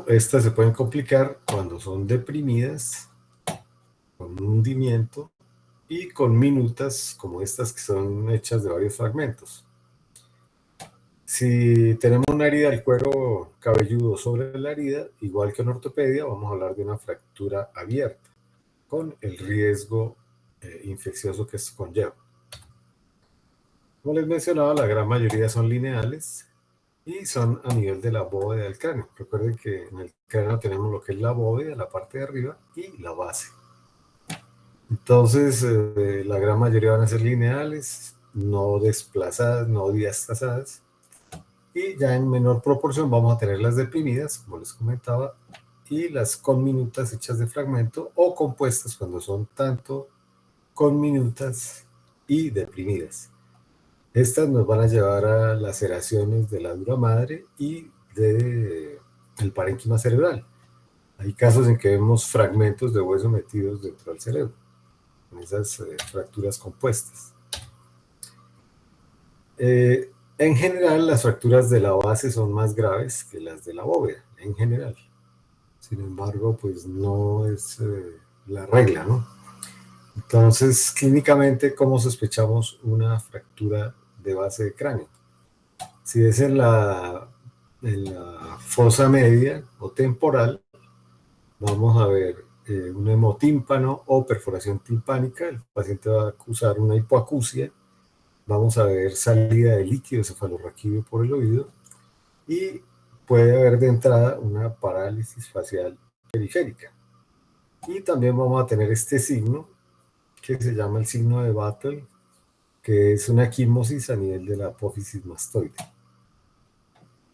estas se pueden complicar cuando son deprimidas, con un hundimiento, y con minutas como estas que son hechas de varios fragmentos. Si tenemos una herida del cuero cabelludo sobre la herida, igual que en ortopedia, vamos a hablar de una fractura abierta, con el riesgo infeccioso que esto conlleva. Como les mencionaba, la gran mayoría son lineales y son a nivel de la bóveda del cráneo. Recuerden que en el cráneo tenemos lo que es la bóveda, la parte de arriba, y la base. Entonces, la gran mayoría van a ser lineales, no desplazadas, no diastasadas, y ya en menor proporción vamos a tener las deprimidas, como les comentaba, y las conminutas hechas de fragmento o compuestas cuando son tanto conminutas y deprimidas. Estas nos van a llevar a laceraciones de la dura madre y del parénquima cerebral. Hay casos en que vemos fragmentos de hueso metidos dentro del cerebro, en esas fracturas compuestas. En general, las fracturas de la base son más graves que las de la bóveda, en general. Sin embargo, pues no es la regla, ¿no? Entonces, clínicamente, ¿cómo sospechamos una fractura de base de cráneo? Si es en la fosa media o temporal, vamos a ver un hemotímpano o perforación timpánica. El paciente va a acusar una hipoacusia. Vamos a ver salida de líquido cefalorraquídeo por el oído y puede haber de entrada una parálisis facial periférica. Y también vamos a tener este signo que se llama el signo de Battle, que es una equimosis a nivel de la apófisis mastoide.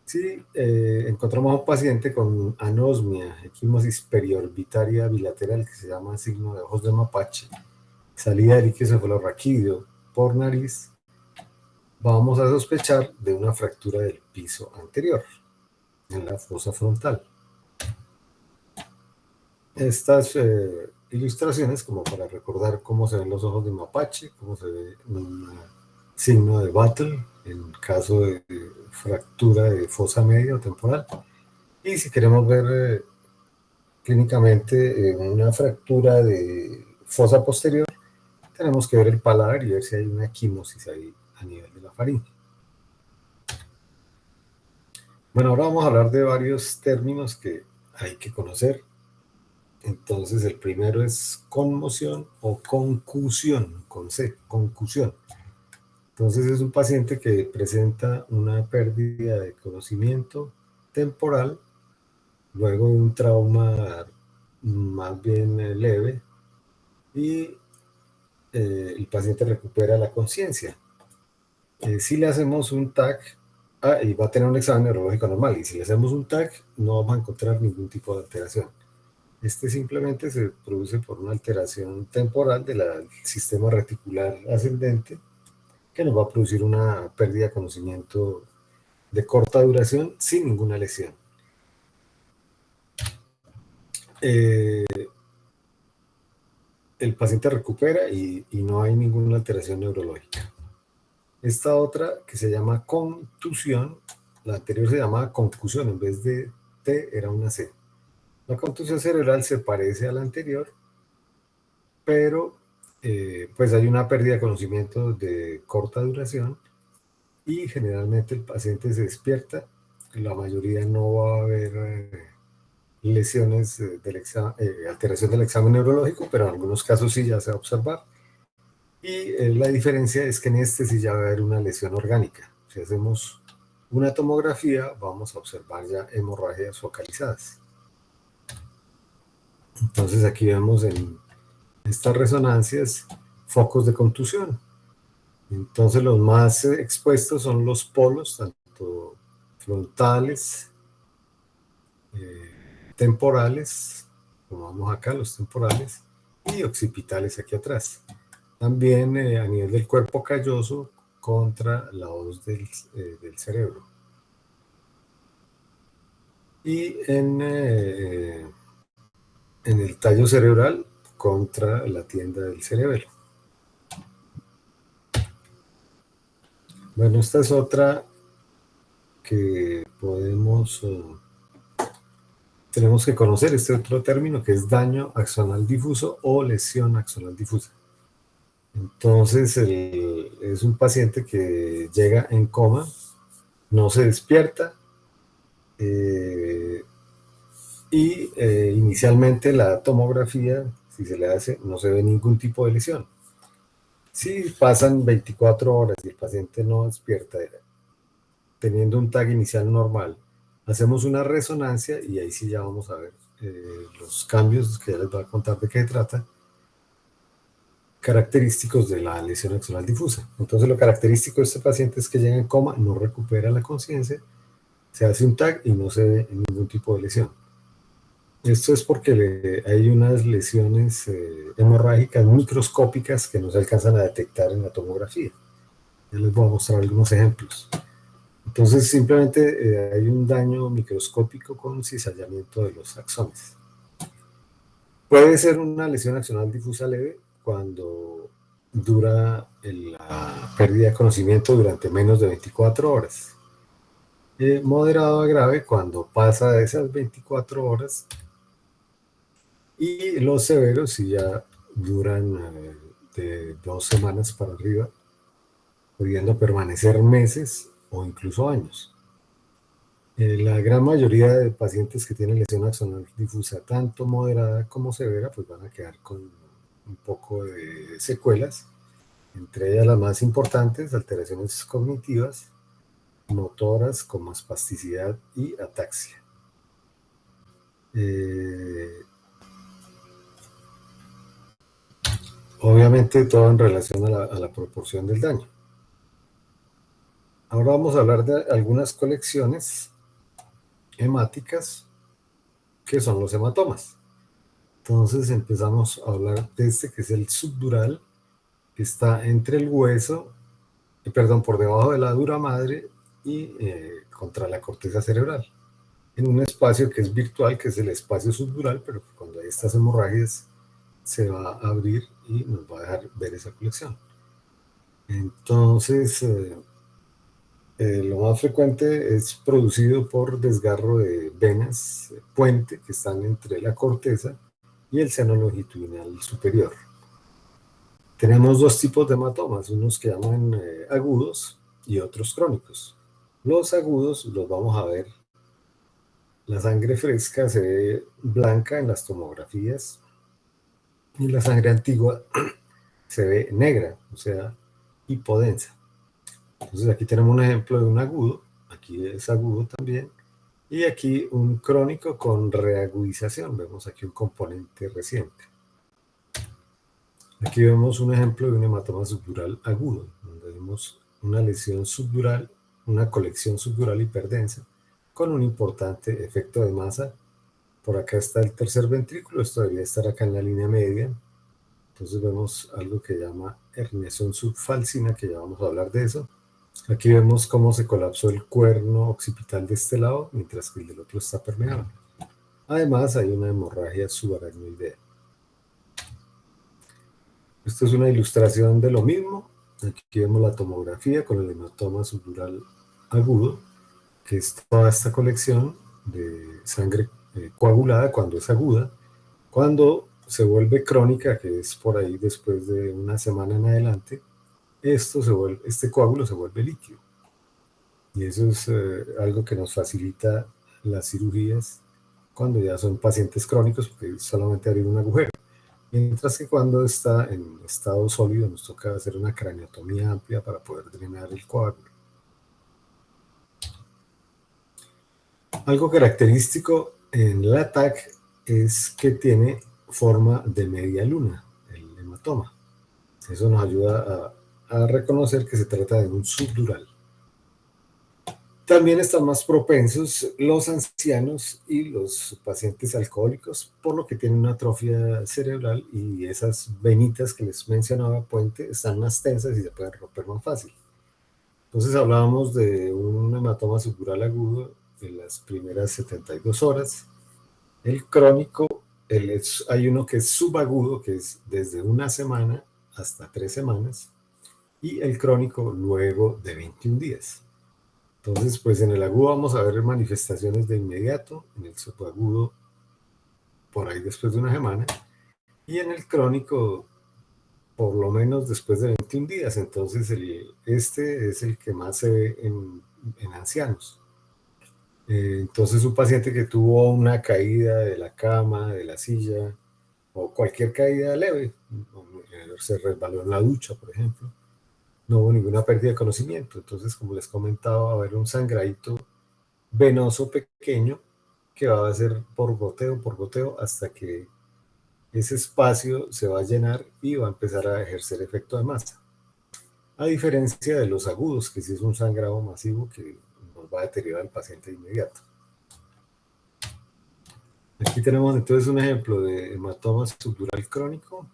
Si encontramos a un paciente con anosmia, equimosis periorbitaria bilateral, que se llama signo de ojos de mapache, salida de líquido cefalorraquídeo por nariz, vamos a sospechar de una fractura del piso anterior, en la fosa frontal. Estas ilustraciones, como para recordar cómo se ven los ojos de mapache, cómo se ve un signo de Battle en caso de fractura de fosa media o temporal. Y si queremos ver clínicamente una fractura de fosa posterior, tenemos que ver el paladar y ver si hay una equimosis ahí a nivel de la faringe. Bueno, ahora vamos a hablar de varios términos que hay que conocer. Entonces, el primero es conmoción o concusión, con C, concusión. Entonces, es un paciente que presenta una pérdida de conocimiento temporal luego de un trauma más bien leve y el paciente recupera la conciencia. Si le hacemos un TAC, y va a tener un examen neurológico normal, y si le hacemos un TAC, no vamos a encontrar ningún tipo de alteración. Este simplemente se produce por una alteración temporal del sistema reticular ascendente que nos va a producir una pérdida de conocimiento de corta duración sin ninguna lesión. El paciente recupera y no hay ninguna alteración neurológica. Esta otra que se llama contusión, la anterior se llamaba concusión, en vez de T era una C. La contusión cerebral se parece a la anterior, pero pues hay una pérdida de conocimiento de corta duración y generalmente el paciente se despierta. La mayoría no va a haber lesiones alteración del examen neurológico, pero en algunos casos sí ya se va a observar. Y la diferencia es que en este sí ya va a haber una lesión orgánica. Si hacemos una tomografía, vamos a observar ya hemorragias focalizadas. Entonces aquí vemos en estas resonancias focos de contusión. Entonces los más expuestos son los polos, tanto frontales, temporales, como vamos acá, los temporales, y occipitales aquí atrás. También a nivel del cuerpo calloso contra la hoz del cerebro. Y en el tallo cerebral contra la tienda del cerebelo. Bueno, esta es otra que podemos tenemos que conocer este otro término que es daño axonal difuso o lesión axonal difusa. Entonces, es un paciente que llega en coma, no se despierta, inicialmente la tomografía, si se le hace, no se ve ningún tipo de lesión. Si pasan 24 horas y el paciente no despierta, teniendo un tag inicial normal, hacemos una resonancia y ahí sí ya vamos a ver los cambios que ya les voy a contar de qué se trata, característicos de la lesión axonal difusa. Entonces lo característico de este paciente es que llega en coma, no recupera la conciencia, se hace un tag y no se ve ningún tipo de lesión. Esto es porque hay unas lesiones hemorrágicas microscópicas que no se alcanzan a detectar en la tomografía. Ya les voy a mostrar algunos ejemplos. Entonces simplemente hay un daño microscópico con cizallamiento de los axones. Puede ser una lesión axonal difusa leve cuando dura la pérdida de conocimiento durante menos de 24 horas. Moderado a grave cuando pasa de esas 24 horas, y los severos si ya duran de 2 semanas para arriba, pudiendo permanecer meses o incluso años. La gran mayoría de pacientes que tienen lesión axonal difusa, tanto moderada como severa, pues van a quedar con un poco de secuelas, entre ellas las más importantes, alteraciones cognitivas, motoras como espasticidad y ataxia. Obviamente todo en relación a la proporción del daño. Ahora vamos a hablar de algunas colecciones hemáticas que son los hematomas. Entonces empezamos a hablar de este que es el subdural, que está entre el hueso, por debajo de la dura madre y contra la corteza cerebral, en un espacio que es virtual, que es el espacio subdural, pero cuando hay estas hemorragias se va a abrir y nos va a dejar ver esa colección. Entonces, lo más frecuente es producido por desgarro de venas puente que están entre la corteza y el seno longitudinal superior. Tenemos dos tipos de hematomas, unos que llaman agudos y otros crónicos. Los agudos los vamos a ver. La sangre fresca se ve blanca en las tomografías y la sangre antigua se ve negra, o sea, hipodensa. Entonces aquí tenemos un ejemplo de un agudo, aquí es agudo también, y aquí un crónico con reagudización. Vemos aquí un componente reciente. Aquí vemos un ejemplo de un hematoma subdural agudo, donde vemos una lesión subdural, una colección subdural hiperdensa, con un importante efecto de masa. Por acá está el tercer ventrículo, esto debería estar acá en la línea media. Entonces vemos algo que llama herniación subfalcina, que ya vamos a hablar de eso. Aquí vemos cómo se colapsó el cuerno occipital de este lado, mientras que el del otro está permeable. Además, hay una hemorragia subaracnoidea. Esto es una ilustración de lo mismo. Aquí vemos la tomografía con el hematoma subdural agudo, que es toda esta colección de sangre coagulada cuando es aguda. Cuando se vuelve crónica, que es por ahí después de una semana en adelante, este coágulo se vuelve líquido. Y eso es algo que nos facilita las cirugías cuando ya son pacientes crónicos, porque solamente abrir un agujero. Mientras que cuando está en estado sólido nos toca hacer una craneotomía amplia para poder drenar el coágulo. Algo característico en la TAC es que tiene forma de media luna, el hematoma. Eso nos ayuda a reconocer que se trata de un subdural. También están más propensos los ancianos y los pacientes alcohólicos, por lo que tienen una atrofia cerebral y esas venitas que les mencionaba puente están más tensas y se pueden romper más fácil. Entonces hablábamos de un hematoma subdural agudo en las primeras 72 horas. El crónico, hay uno que es subagudo, que es desde una semana hasta 3 semanas, y el crónico luego de 21 días. Entonces, pues en el agudo vamos a ver manifestaciones de inmediato, en el subagudo por ahí después de una semana, y en el crónico por lo menos después de 21 días. Entonces este es el que más se ve en ancianos. Entonces un paciente que tuvo una caída de la cama, de la silla, o cualquier caída leve, se resbaló en la ducha, por ejemplo, no hubo ninguna pérdida de conocimiento. Entonces, como les comentaba, va a haber un sangradito venoso pequeño que va a ser por goteo, hasta que ese espacio se va a llenar y va a empezar a ejercer efecto de masa. A diferencia de los agudos, que sí es un sangrado masivo que nos va a deteriorar al paciente de inmediato. Aquí tenemos entonces un ejemplo de hematoma subdural crónico,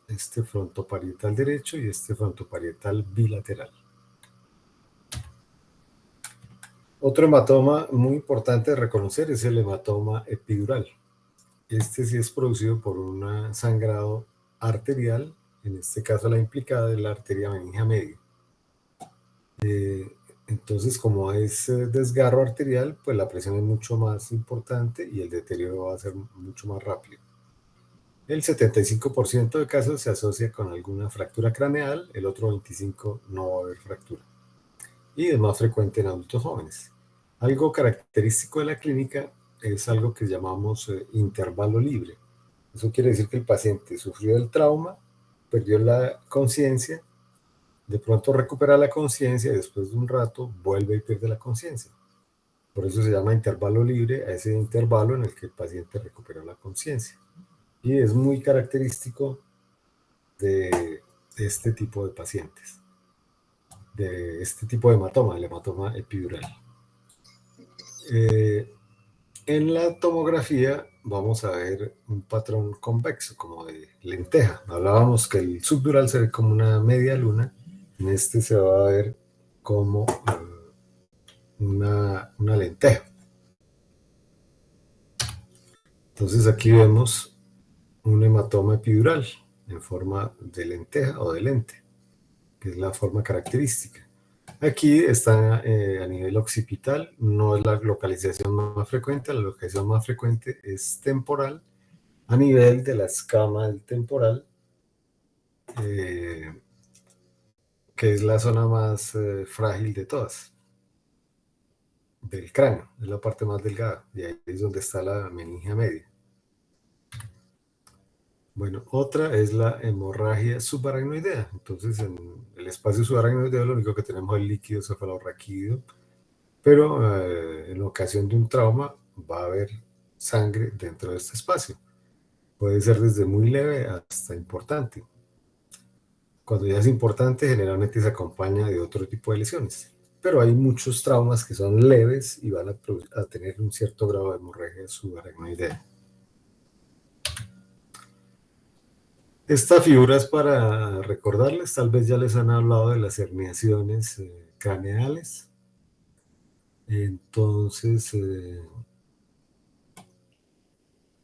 este frontoparietal derecho y este frontoparietal bilateral. Otro hematoma muy importante de reconocer es el hematoma epidural. Este sí es producido por un sangrado arterial, en este caso la implicada es la arteria meningia media. Entonces, como es desgarro arterial, pues la presión es mucho más importante y el deterioro va a ser mucho más rápido. El 75% de casos se asocia con alguna fractura craneal, el otro 25% no va a haber fractura. Y es más frecuente en adultos jóvenes. Algo característico de la clínica es algo que llamamos intervalo libre. Eso quiere decir que el paciente sufrió el trauma, perdió la conciencia, de pronto recupera la conciencia y después de un rato vuelve y pierde la conciencia. Por eso se llama intervalo libre a ese intervalo en el que el paciente recupera la conciencia. Y es muy característico de este tipo de pacientes, de este tipo de hematoma, el hematoma epidural. En la tomografía vamos a ver un patrón convexo, como de lenteja. Hablábamos que el subdural se ve como una media luna, en este se va a ver como una lenteja. Entonces aquí vemos un hematoma epidural en forma de lenteja o de lente, que es la forma característica. Aquí está a nivel occipital, no es la localización más frecuente, la localización más frecuente es temporal, a nivel de la escama del temporal, que es la zona más frágil de todas, del cráneo, es la parte más delgada, y ahí es donde está la meningia media. Bueno, otra es la hemorragia subaracnoidea. Entonces, en el espacio subaracnoideo lo único que tenemos es el líquido cefalorraquídeo, pero en ocasión de un trauma va a haber sangre dentro de este espacio. Puede ser desde muy leve hasta importante. Cuando ya es importante, generalmente se acompaña de otro tipo de lesiones. Pero hay muchos traumas que son leves y van a tener un cierto grado de hemorragia subaracnoidea. Esta figura es para recordarles, tal vez ya les han hablado de las herniaciones craneales. Entonces,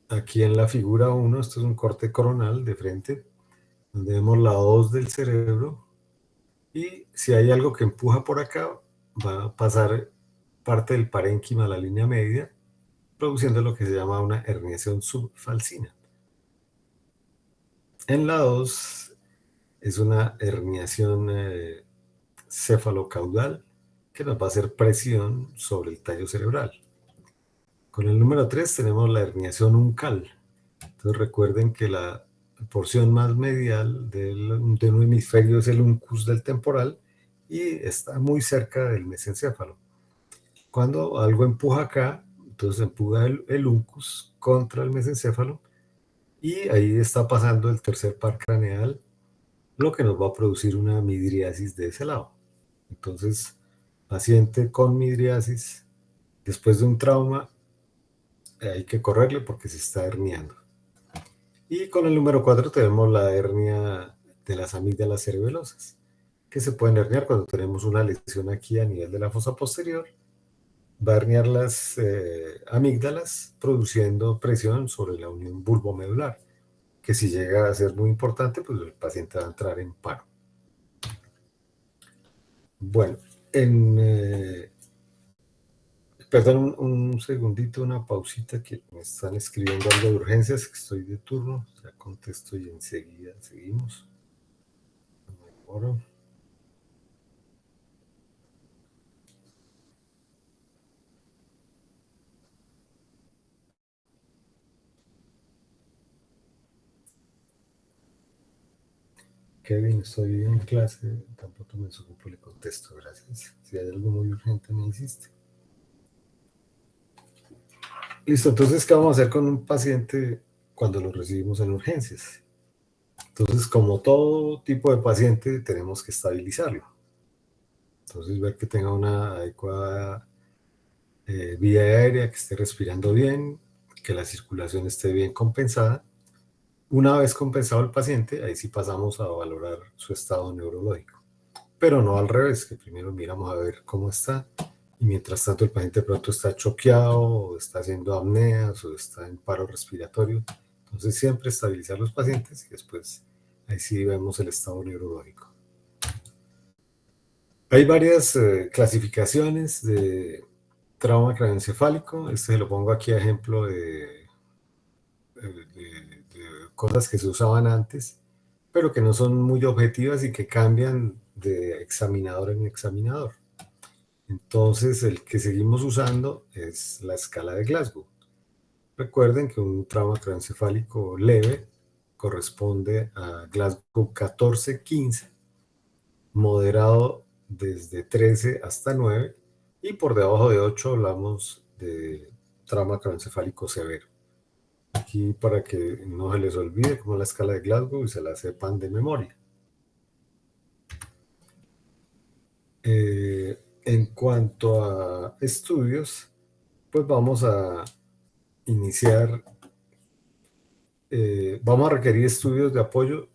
aquí en la figura 1, esto es un corte coronal de frente, donde vemos la hoz del cerebro, y si hay algo que empuja por acá, va a pasar parte del parénquima a la línea media, produciendo lo que se llama una herniación subfalcina. En la 2 es una herniación cefalocaudal que nos va a hacer presión sobre el tallo cerebral. Con el número 3 tenemos la herniación uncal. Entonces recuerden que la porción más medial de un hemisferio es el uncus del temporal y está muy cerca del mesencéfalo. Cuando algo empuja acá, entonces empuja el uncus contra el mesencéfalo y ahí está pasando el tercer par craneal, lo que nos va a producir una midriasis de ese lado. Entonces, paciente con midriasis, después de un trauma, hay que correrle porque se está herniando. Y con el número 4 tenemos la hernia de las amígdalas cerebelosas, que se pueden herniar cuando tenemos una lesión aquí a nivel de la fosa posterior. Va a herniar las amígdalas produciendo presión sobre la unión bulbomedular, que si llega a ser muy importante, pues el paciente va a entrar en paro. Bueno, Perdón, un segundito, una pausita, que me están escribiendo algo de urgencias, que estoy de turno. Ya contesto y enseguida seguimos. Ahora. Kevin, estoy en clase, tampoco me desocupo, le contesto, gracias. Si hay algo muy urgente, me insiste. Listo, entonces, ¿qué vamos a hacer con un paciente cuando lo recibimos en urgencias? Entonces, como todo tipo de paciente, tenemos que estabilizarlo. Entonces, ver que tenga una adecuada vía aérea, que esté respirando bien, que la circulación esté bien compensada. Una vez compensado el paciente, ahí sí pasamos a valorar su estado neurológico. Pero no al revés, que primero miramos a ver cómo está, y mientras tanto el paciente de pronto está choqueado, o está haciendo apneas, o está en paro respiratorio. Entonces siempre estabilizar los pacientes y después ahí sí vemos el estado neurológico. Hay varias clasificaciones de trauma craneoencefálico. Este se lo pongo aquí a ejemplo de cosas que se usaban antes, pero que no son muy objetivas y que cambian de examinador en examinador. Entonces, el que seguimos usando es la escala de Glasgow. Recuerden que un trauma craneoencefálico leve corresponde a Glasgow 14-15, moderado desde 13 hasta 9, y por debajo de 8 hablamos de trauma craneoencefálico severo. Aquí para que no se les olvide cómo es la escala de Glasgow y se la sepan de memoria. En cuanto a estudios, pues vamos a iniciar, vamos a requerir estudios de apoyo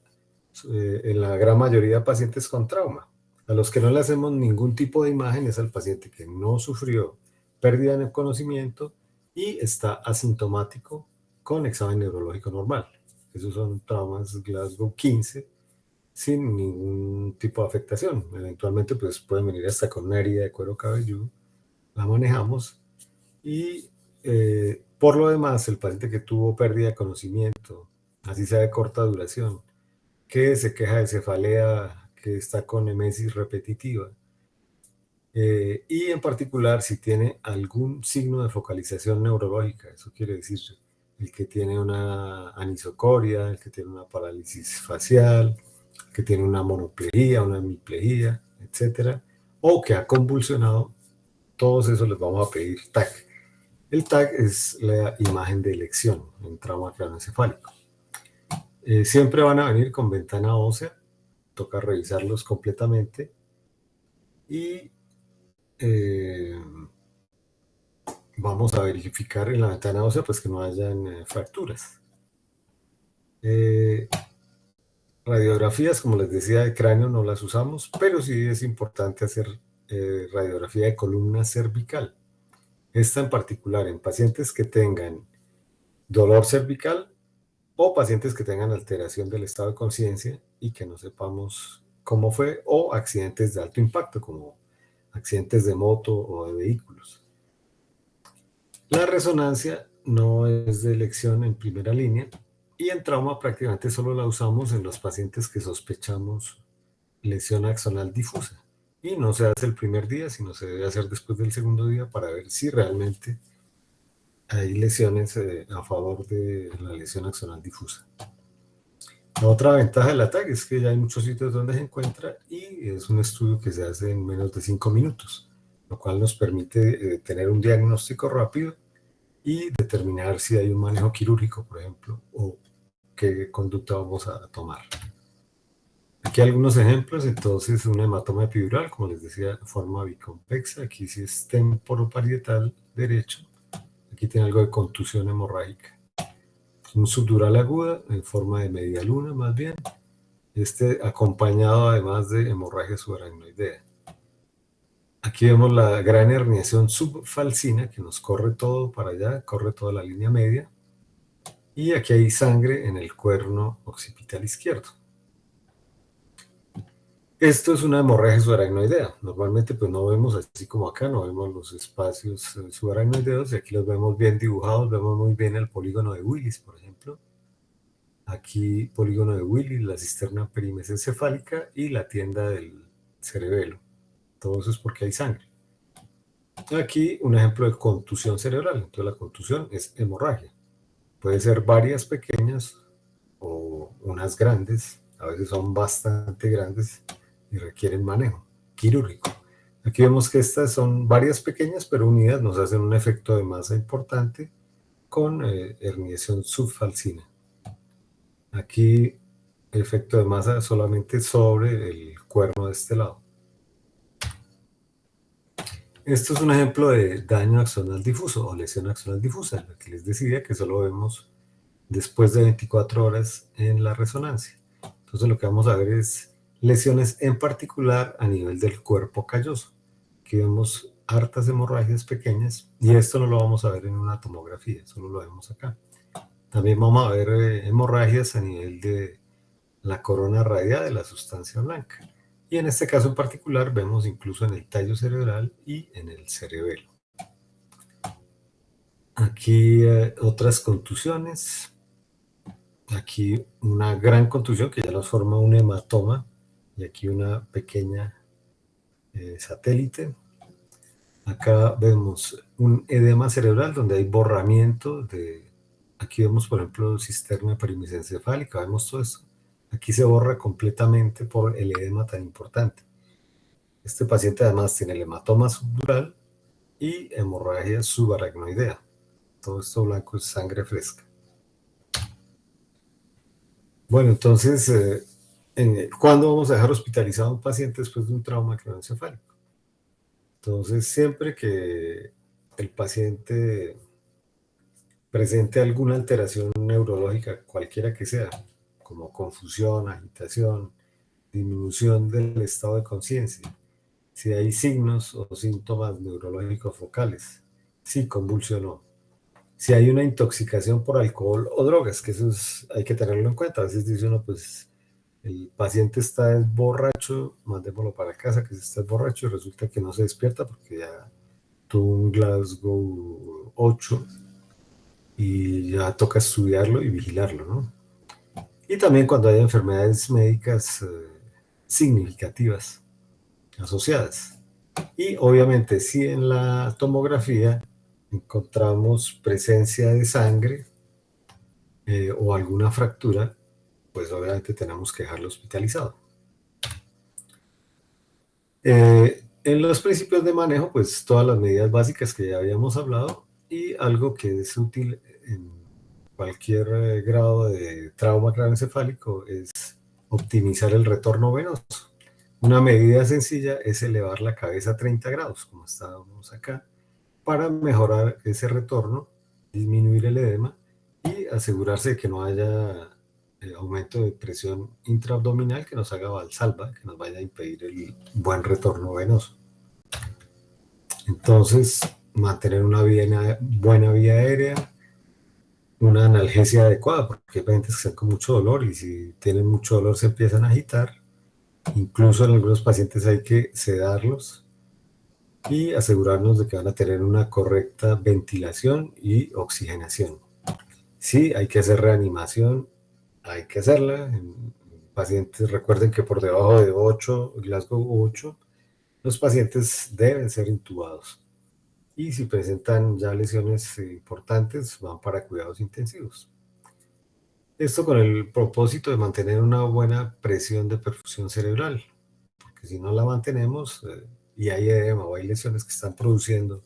en la gran mayoría de pacientes con trauma. A los que no le hacemos ningún tipo de imagen es al paciente que no sufrió pérdida en el conocimiento y está asintomático con examen neurológico normal. Esos son traumas Glasgow 15 sin ningún tipo de afectación. Eventualmente pues pueden venir hasta con una herida de cuero cabelludo, la manejamos. Y por lo demás, el paciente que tuvo pérdida de conocimiento, así sea de corta duración, que se queja de cefalea, que está con emesis repetitiva, y en particular si tiene algún signo de focalización neurológica, eso quiere decir el que tiene una anisocoria, el que tiene una parálisis facial, el que tiene una monoplegia, una hemiplegia, etcétera, o que ha convulsionado, todos esos les vamos a pedir TAC. El TAC es la imagen de elección en trauma craneoencefálico. Siempre van a venir con ventana ósea, toca revisarlos completamente y vamos a verificar en la ventana ósea pues que no hayan fracturas. Radiografías, como les decía, de cráneo no las usamos, pero sí es importante hacer radiografía de columna cervical. Esta en particular en pacientes que tengan dolor cervical o pacientes que tengan alteración del estado de conciencia y que no sepamos cómo fue, o accidentes de alto impacto, como accidentes de moto o de vehículos. La resonancia no es de elección en primera línea y en trauma prácticamente solo la usamos en los pacientes que sospechamos lesión axonal difusa. Y no se hace el primer día, sino se debe hacer después del segundo día para ver si realmente hay lesiones a favor de la lesión axonal difusa. La otra ventaja del ataque es que ya hay muchos sitios donde se encuentra y es un estudio que se hace en menos de 5 minutos, lo cual nos permite tener un diagnóstico rápido y determinar si hay un manejo quirúrgico, por ejemplo, o qué conducta vamos a tomar. Aquí algunos ejemplos. Entonces, un hematoma epidural, como les decía, de forma biconvexa. Aquí sí es temporoparietal derecho. Aquí tiene algo de contusión hemorrágica. Un subdural aguda en forma de media luna, más bien. Acompañado además de hemorragia subaracnoidea. Aquí vemos la gran herniación subfalcina que nos corre todo para allá, corre toda la línea media. Y aquí hay sangre en el cuerno occipital izquierdo. Esto es una hemorragia subaracnoidea. Normalmente pues no vemos así como acá, no vemos los espacios subaracnoideos, y aquí los vemos bien dibujados, vemos muy bien el polígono de Willis, por ejemplo. Aquí polígono de Willis, la cisterna perimesencefálica y la tienda del cerebelo. Todo eso es porque hay sangre. Aquí un ejemplo de contusión cerebral. Entonces la contusión es hemorragia. Puede ser varias pequeñas o unas grandes, a veces son bastante grandes y requieren manejo quirúrgico. Aquí vemos que estas son varias pequeñas, pero unidas nos hacen un efecto de masa importante con herniación subfalcina. Aquí efecto de masa solamente sobre el cuerno de este lado. Esto es un ejemplo de daño axonal difuso o lesión axonal difusa, lo que les decía que solo vemos después de 24 horas en la resonancia. Entonces lo que vamos a ver es lesiones en particular a nivel del cuerpo calloso. Aquí vemos hartas hemorragias pequeñas y esto no lo vamos a ver en una tomografía, solo lo vemos acá. También vamos a ver hemorragias a nivel de la corona radial de la sustancia blanca. Y en este caso en particular vemos incluso en el tallo cerebral y en el cerebelo. Aquí otras contusiones. Aquí una gran contusión que ya nos forma un hematoma y aquí una pequeña satélite. Acá vemos un edema cerebral donde hay borramiento de... Aquí vemos, por ejemplo, cisterna perimesencefálica, vemos todo esto. Aquí se borra completamente por el edema tan importante. Este paciente además tiene el hematoma subdural y hemorragia subaracnoidea. Todo esto blanco es sangre fresca. Bueno, entonces, ¿cuándo vamos a dejar hospitalizado a un paciente después de un trauma craneoencefálico? Entonces, siempre que el paciente presente alguna alteración neurológica, cualquiera que sea, como confusión, agitación, disminución del estado de conciencia, si hay signos o síntomas neurológicos focales, si convulsionó, si hay una intoxicación por alcohol o drogas, que eso hay que tenerlo en cuenta. A veces dice uno, pues el paciente está borracho, mandémoslo para casa, que se está borracho, y resulta que no se despierta porque ya tuvo un Glasgow 8 y ya toca estudiarlo y vigilarlo, ¿no? Y también cuando hay enfermedades médicas significativas asociadas. Y obviamente si en la tomografía encontramos presencia de sangre o alguna fractura, pues obviamente tenemos que dejarlo hospitalizado. En los principios de manejo, pues todas las medidas básicas que ya habíamos hablado y algo que es útil en cualquier grado de trauma craneoencefálico es optimizar el retorno venoso. Una medida sencilla es elevar la cabeza a 30 grados, como estábamos acá, para mejorar ese retorno, disminuir el edema y asegurarse de que no haya aumento de presión intraabdominal que nos haga valsalva, que nos vaya a impedir el buen retorno venoso. Entonces, mantener una buena vía aérea, una analgesia adecuada, porque hay pacientes que están con mucho dolor y si tienen mucho dolor se empiezan a agitar. Incluso en algunos pacientes hay que sedarlos y asegurarnos de que van a tener una correcta ventilación y oxigenación. Sí, hay que hacer reanimación, hay que hacerla. En pacientes, recuerden que por debajo de 8, Glasgow 8, los pacientes deben ser intubados. Y si presentan ya lesiones importantes, van para cuidados intensivos. Esto con el propósito de mantener una buena presión de perfusión cerebral, porque si no la mantenemos y hay edema o hay lesiones que están produciendo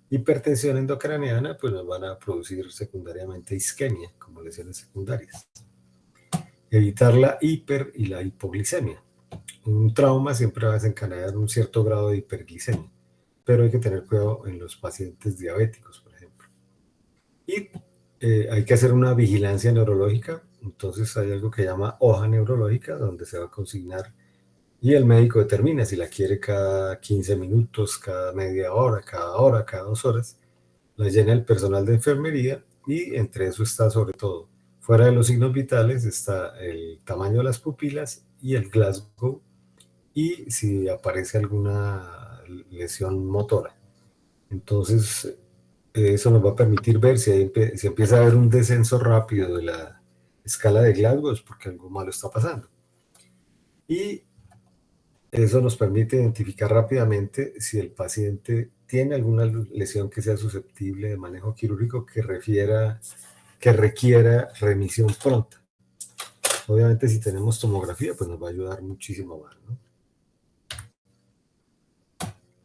hipertensión endocraneana, pues nos van a producir secundariamente isquemia, como lesiones secundarias. Evitar la hiper y la hipoglicemia. Un trauma siempre va a desencadenar un cierto grado de hiperglicemia, pero hay que tener cuidado en los pacientes diabéticos, por ejemplo. Y hay que hacer una vigilancia neurológica. Entonces hay algo que llama hoja neurológica, donde se va a consignar y el médico determina si la quiere cada 15 minutos, cada media hora, cada 2 horas. La llena el personal de enfermería y entre eso está sobre todo, fuera de los signos vitales, está el tamaño de las pupilas y el Glasgow y si aparece alguna lesión motora. Entonces, eso nos va a permitir ver si empieza a haber un descenso rápido de la escala de Glasgow, es porque algo malo está pasando. Y eso nos permite identificar rápidamente si el paciente tiene alguna lesión que sea susceptible de manejo quirúrgico que requiera remisión pronta. Obviamente, si tenemos tomografía, pues nos va a ayudar muchísimo más, ¿no?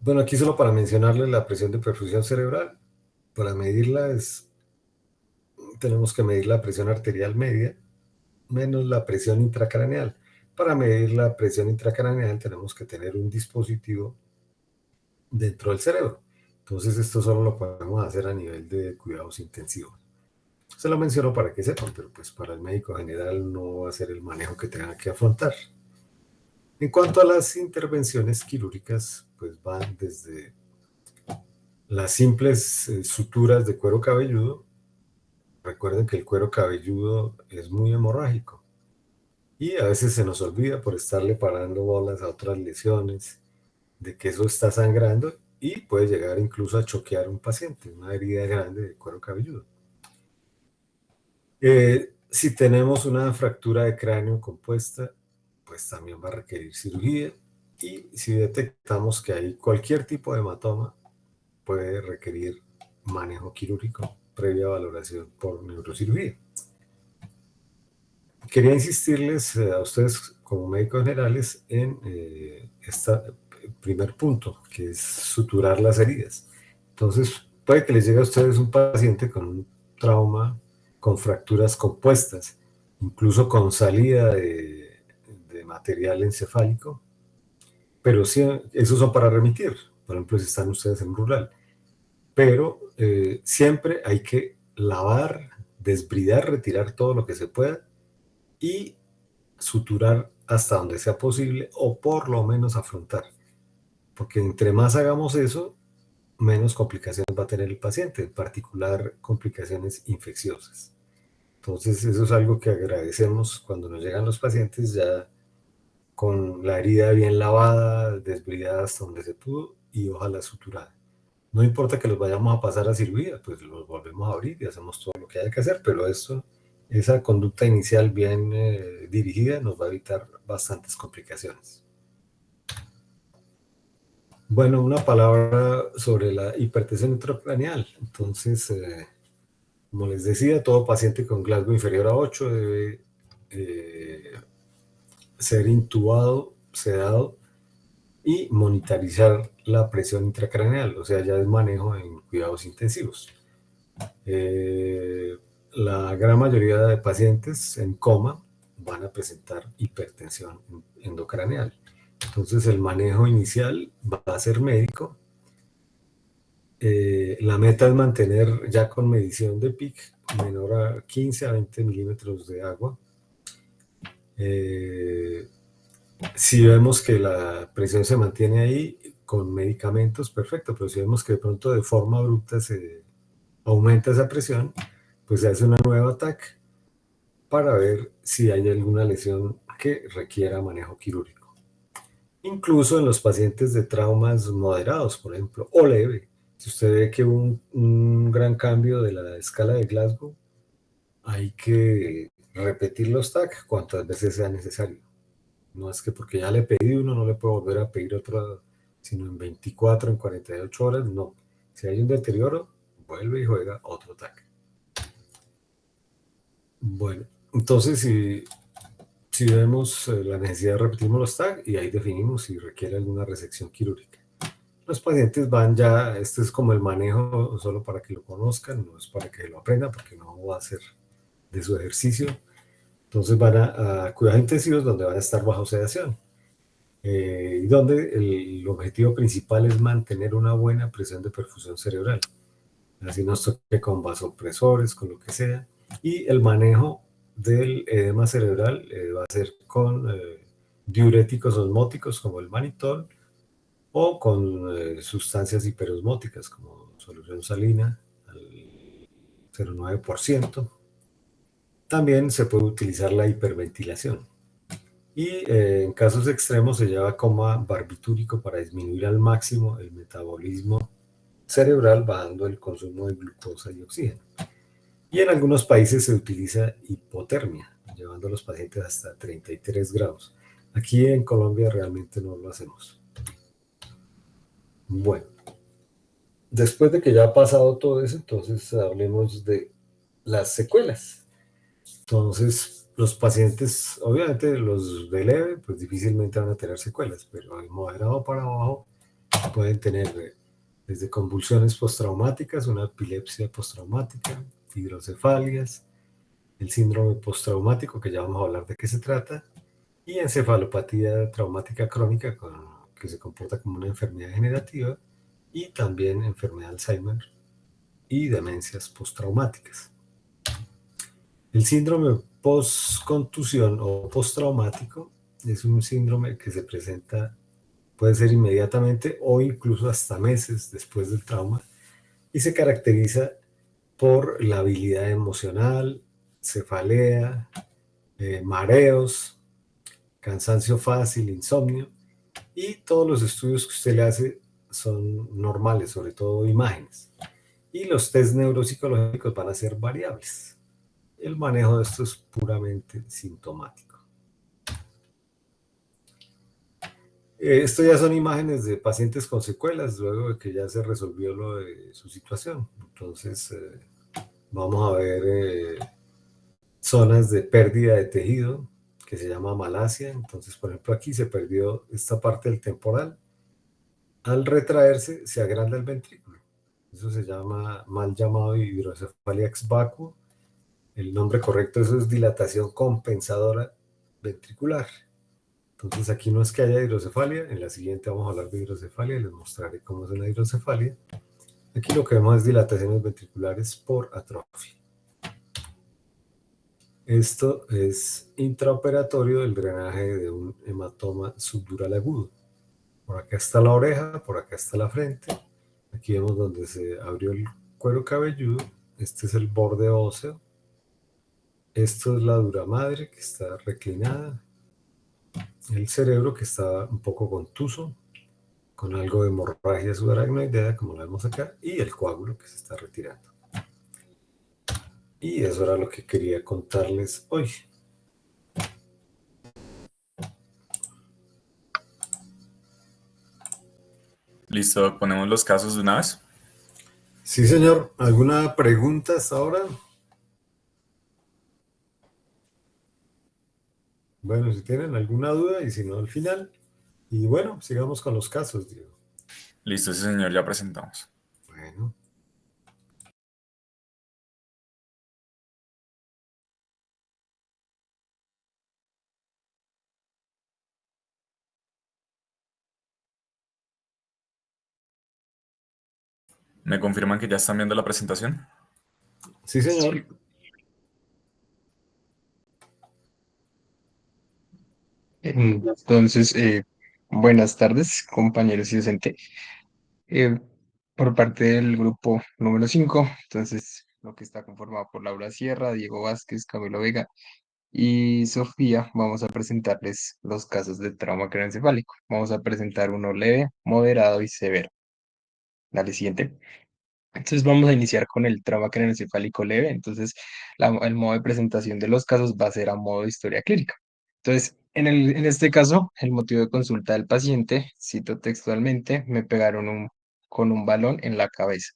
Bueno, aquí solo para mencionarles la presión de perfusión cerebral. Para medirla tenemos que medir la presión arterial media menos la presión intracraneal. Para medir la presión intracraneal tenemos que tener un dispositivo dentro del cerebro. Entonces esto solo lo podemos hacer a nivel de cuidados intensivos. Se lo menciono para que sepan, pero pues para el médico general no va a ser el manejo que tenga que afrontar. En cuanto a las intervenciones quirúrgicas, pues van desde las simples suturas de cuero cabelludo. Recuerden que el cuero cabelludo es muy hemorrágico y a veces se nos olvida por estarle parando bolas a otras lesiones de que eso está sangrando y puede llegar incluso a choquear a un paciente, una herida grande de cuero cabelludo. Si tenemos una fractura de cráneo compuesta, pues también va a requerir cirugía, y si detectamos que hay cualquier tipo de hematoma, puede requerir manejo quirúrgico previa valoración por neurocirugía. Quería insistirles a ustedes como médicos generales en este primer punto, que es suturar las heridas. Entonces, puede que les llegue a ustedes un paciente con un trauma, con fracturas compuestas, incluso con salida de material encefálico, pero sí, esos son para remitir, por ejemplo, si están ustedes en rural. Pero siempre hay que lavar, desbridar, retirar todo lo que se pueda y suturar hasta donde sea posible, o por lo menos afrontar, porque entre más hagamos eso, menos complicaciones va a tener el paciente, en particular complicaciones infecciosas. Entonces eso es algo que agradecemos cuando nos llegan los pacientes ya con la herida bien lavada, desbridada hasta donde se pudo y ojalá suturada. No importa que los vayamos a pasar a cirugía, pues los volvemos a abrir y hacemos todo lo que haya que hacer, pero esa conducta inicial bien dirigida nos va a evitar bastantes complicaciones. Bueno, una palabra sobre la hipertensión intracraneal. Entonces, como les decía, todo paciente con Glasgow inferior a 8 debe ser intubado, sedado y monitorizar la presión intracraneal, o sea, ya es manejo en cuidados intensivos. La gran mayoría de pacientes en coma van a presentar hipertensión endocraneal. Entonces el manejo inicial va a ser médico. La meta es mantener ya con medición de PIC menor a 15 a 20 milímetros de agua. Si vemos que la presión se mantiene ahí con medicamentos, perfecto, pero si vemos que de pronto de forma abrupta se aumenta esa presión, pues se hace una nueva TAC para ver si hay alguna lesión que requiera manejo quirúrgico. Incluso en los pacientes de traumas moderados, por ejemplo, o leve, si usted ve que hubo un gran cambio de la escala de Glasgow, hay que repetir los TAC cuantas veces sea necesario. No es que porque ya le pedí uno, no le puedo volver a pedir otro, sino en 24, en 48 horas, no. Si hay un deterioro, vuelve y juega otro TAC. Bueno, entonces si vemos la necesidad, repetimos los TAC y ahí definimos si requiere alguna resección quirúrgica. Los pacientes van ya, este es como el manejo solo para que lo conozcan, no es para que lo aprendan porque no va a ser de su ejercicio. Entonces van a cuidados intensivos donde van a estar bajo sedación. Y donde el objetivo principal es mantener una buena presión de perfusión cerebral. Así nos toque con vasopresores, con lo que sea. Y el manejo del edema cerebral va a ser con diuréticos osmóticos como el manitol o con sustancias hiperosmóticas como solución salina al 0,9%. También se puede utilizar la hiperventilación. Y en casos extremos se lleva coma barbitúrico para disminuir al máximo el metabolismo cerebral, bajando el consumo de glucosa y oxígeno. Y en algunos países se utiliza hipotermia, llevando a los pacientes hasta 33 grados. Aquí en Colombia realmente no lo hacemos. Bueno, después de que ya ha pasado todo eso, entonces hablemos de las secuelas. Entonces, los pacientes, obviamente los de leve, pues difícilmente van a tener secuelas, pero de moderado para abajo pueden tener desde convulsiones postraumáticas, una epilepsia postraumática, hidrocefalias, el síndrome postraumático, que ya vamos a hablar de qué se trata, y encefalopatía traumática crónica, que se comporta como una enfermedad degenerativa, y también enfermedad de Alzheimer y demencias postraumáticas. El síndrome postcontusión o postraumático es un síndrome que se presenta, puede ser inmediatamente o incluso hasta meses después del trauma, y se caracteriza por la habilidad emocional, cefalea, mareos, cansancio fácil, insomnio, y todos los estudios que usted le hace son normales, sobre todo imágenes. Y los test neuropsicológicos van a ser variables. El manejo de esto es puramente sintomático. Esto ya son imágenes de pacientes con secuelas, luego de que ya se resolvió lo de su situación. Entonces, vamos a ver zonas de pérdida de tejido, que se llama malasia. Entonces, por ejemplo, aquí se perdió esta parte del temporal. Al retraerse, se agranda el ventrículo. Eso se llama mal llamado hidrocefalia ex vacuo. El nombre correcto eso es dilatación compensadora ventricular. Entonces aquí no es que haya hidrocefalia, en la siguiente vamos a hablar de hidrocefalia y les mostraré cómo es una hidrocefalia. Aquí lo que vemos es dilataciones ventriculares por atrofia. Esto es intraoperatorio del drenaje de un hematoma subdural agudo. Por acá está la oreja, por acá está la frente. Aquí vemos donde se abrió el cuero cabelludo. Este es el borde óseo. Esto es la dura madre que está reclinada. El cerebro que está un poco contuso, con algo de hemorragia subaracnoidea, como lo vemos acá, y el coágulo que se está retirando. Y eso era lo que quería contarles hoy. Listo, ponemos los casos de una vez. Sí, señor. ¿Alguna pregunta hasta ahora? Bueno, si tienen alguna duda y si no, al final. Y bueno, sigamos con los casos, Diego. Listo, sí, señor, ya presentamos. Bueno. ¿Me confirman que ya están viendo la presentación? Sí, señor. Entonces, buenas tardes, compañeros y docente. Eh, por parte del grupo número 5, entonces, lo que está conformado por Laura Sierra, Diego Vázquez, Camilo Vega y Sofía, vamos a presentarles los casos de trauma craneoencefálico. Vamos a presentar uno leve, moderado y severo. Dale, siguiente. Entonces vamos a iniciar con el trauma craneoencefálico leve. Entonces, el modo de presentación de los casos va a ser a modo de historia clínica. Entonces, en este caso, el motivo de consulta del paciente, cito textualmente, me pegaron con un balón en la cabeza.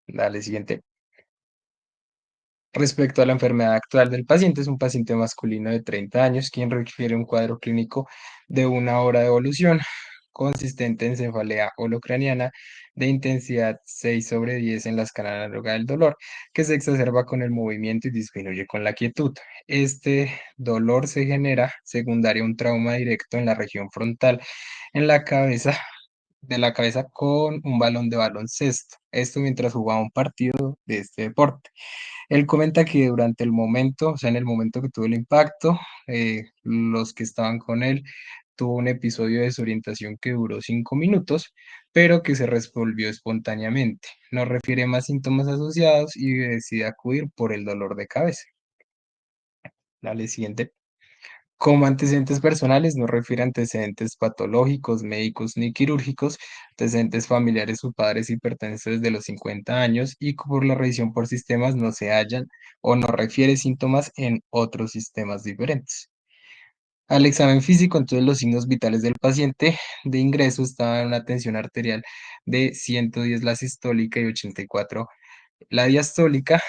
Dale, siguiente. Respecto a la enfermedad actual del paciente, es un paciente masculino de 30 años quien refiere un cuadro clínico de una hora de evolución consistente en cefalea holocraniana de intensidad 6/10 en la escala análoga del dolor, que se exacerba con el movimiento y disminuye con la quietud. Este dolor se genera secundario a un trauma directo en la región frontal, en la cabeza, de la cabeza con un balón de baloncesto. Esto mientras jugaba un partido de este deporte. Él comenta que durante el momento, o sea, en el momento que tuvo el impacto, los que estaban con él tuvo un episodio de desorientación que duró 5 minutos, pero que se resolvió espontáneamente. No refiere más síntomas asociados y decide acudir por el dolor de cabeza. Dale, siguiente. Como antecedentes personales no refiere a antecedentes patológicos, médicos ni quirúrgicos, antecedentes familiares o padres hipertensos desde los 50 años y por la revisión por sistemas no se hallan o no refiere síntomas en otros sistemas diferentes. Al examen físico, entonces los signos vitales del paciente de ingreso estaban en una tensión arterial de 110 la sistólica y 84 la diastólica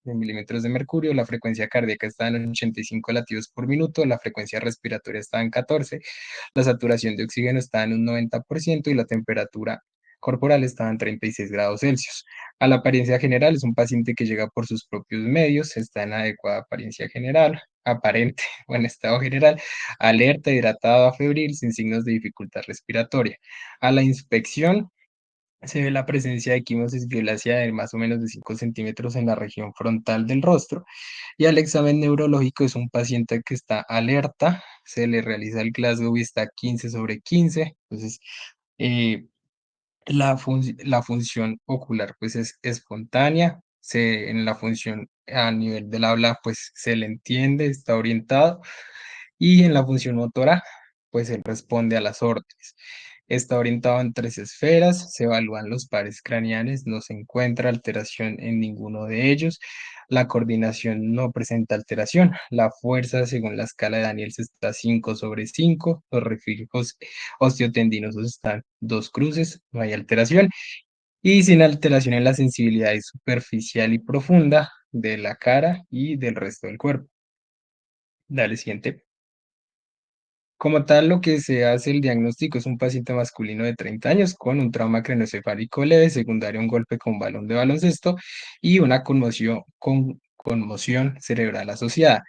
de milímetros de mercurio, la frecuencia cardíaca estaba en 85 latidos por minuto, la frecuencia respiratoria estaba en 14, la saturación de oxígeno estaba en un 90% y la temperatura corporal estaba en 36 grados Celsius. A la apariencia general es un paciente que llega por sus propios medios, está en adecuada apariencia general, aparente o en estado general, alerta, hidratado, febril, sin signos de dificultad respiratoria. A la inspección se ve la presencia de quimosis violácea de más o menos de 5 centímetros en la región frontal del rostro. Y al examen neurológico es un paciente que está alerta, se le realiza el Glasgow y está 15/15. Entonces, eh, la función ocular pues es espontánea, en la función a nivel del habla pues se le entiende, está orientado y en la función motora pues él responde a las órdenes. Está orientado en 3 esferas, se evalúan los pares craneales, no se encuentra alteración en ninguno de ellos. La coordinación no presenta alteración. La fuerza, según la escala de Daniels, está 5/5. Los reflejos osteotendinosos están 2 cruces, no hay alteración. Y sin alteración en la sensibilidad superficial y profunda de la cara y del resto del cuerpo. Dale, siguiente. Como tal, lo que se hace el diagnóstico es un paciente masculino de 30 años con un trauma craneoencefálico leve, secundario a un golpe con balón de baloncesto y una conmoción cerebral asociada.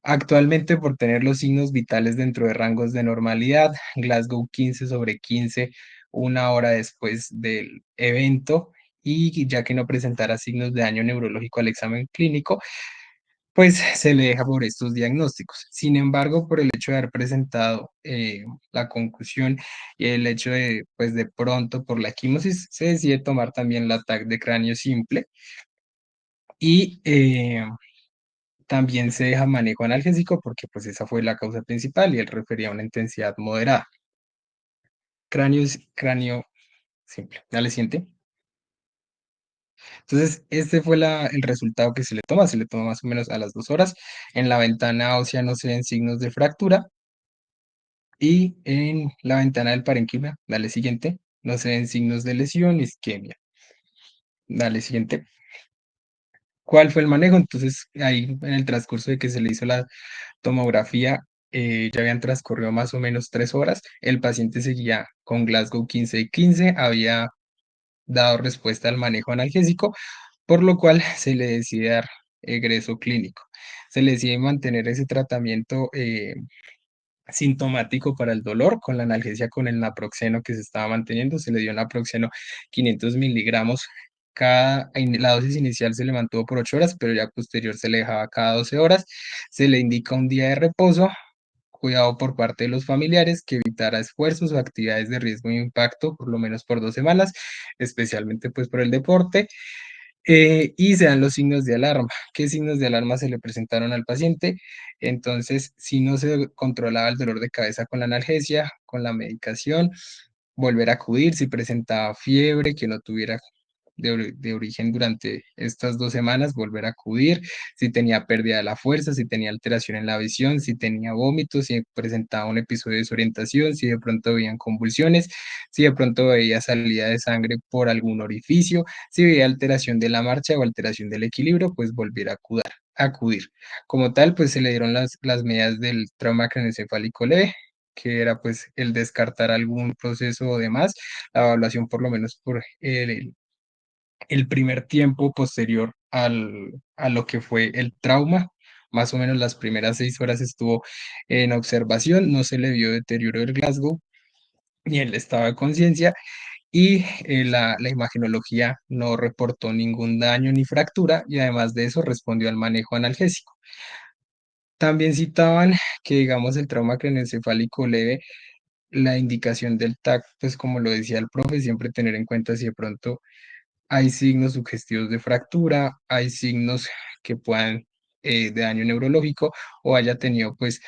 Actualmente, por tener los signos vitales dentro de rangos de normalidad, Glasgow 15/15, una hora después del evento, y ya que no presentara signos de daño neurológico al examen clínico, pues se le deja por estos diagnósticos. Sin embargo, por el hecho de haber presentado la concusión y el hecho de, pues de pronto por la equimosis, se decide tomar también la TAC de cráneo simple y también se deja manejo analgésico porque pues esa fue la causa principal y él refería a una intensidad moderada. Cráneo simple. Dale, siguiente. Entonces, este fue el resultado que se le toma más o menos a las 2 horas. En la ventana ósea no se ven signos de fractura y en la ventana del parénquima, dale siguiente, no se ven signos de lesión ni isquemia. Dale siguiente. ¿Cuál fue el manejo? Entonces, ahí en el transcurso de que se le hizo la tomografía, ya habían transcurrido más o menos 3 horas. El paciente seguía con Glasgow 15/15, había dado respuesta al manejo analgésico, por lo cual se le decide dar egreso clínico. Se le decide mantener ese tratamiento sintomático para el dolor con la analgesia con el naproxeno que se estaba manteniendo. Se le dio naproxeno 500 miligramos. La dosis inicial se le mantuvo por 8 horas, pero ya posterior se le dejaba cada 12 horas. Se le indica un día de reposo, cuidado por parte de los familiares, que evitara esfuerzos o actividades de riesgo e impacto, por lo menos por 2 semanas, especialmente pues por el deporte. Y se dan los signos de alarma. ¿Qué signos de alarma se le presentaron al paciente? Entonces, si no se controlaba el dolor de cabeza con la analgesia, con la medicación, volver a acudir, si presentaba fiebre, que no tuviera de origen durante estas 2 semanas, volver a acudir, si tenía pérdida de la fuerza, si tenía alteración en la visión, si tenía vómitos, si presentaba un episodio de desorientación, si de pronto veían convulsiones, si de pronto veía salida de sangre por algún orificio, si veía alteración de la marcha o alteración del equilibrio, pues volver a acudir. Como tal, pues se le dieron las medidas del trauma craneoencefálico leve, que era pues el descartar algún proceso o demás, la evaluación por lo menos por el primer tiempo posterior a lo que fue el trauma. Más o menos las primeras 6 horas estuvo en observación, no se le vio deterioro del Glasgow ni el estado de conciencia y la imagenología no reportó ningún daño ni fractura y además de eso respondió al manejo analgésico. También citaban que, digamos, el trauma craneoencefálico leve, la indicación del TAC, pues como lo decía el profe, siempre tener en cuenta si de pronto hay signos sugestivos de fractura, hay signos que puedan de daño neurológico o haya tenido pues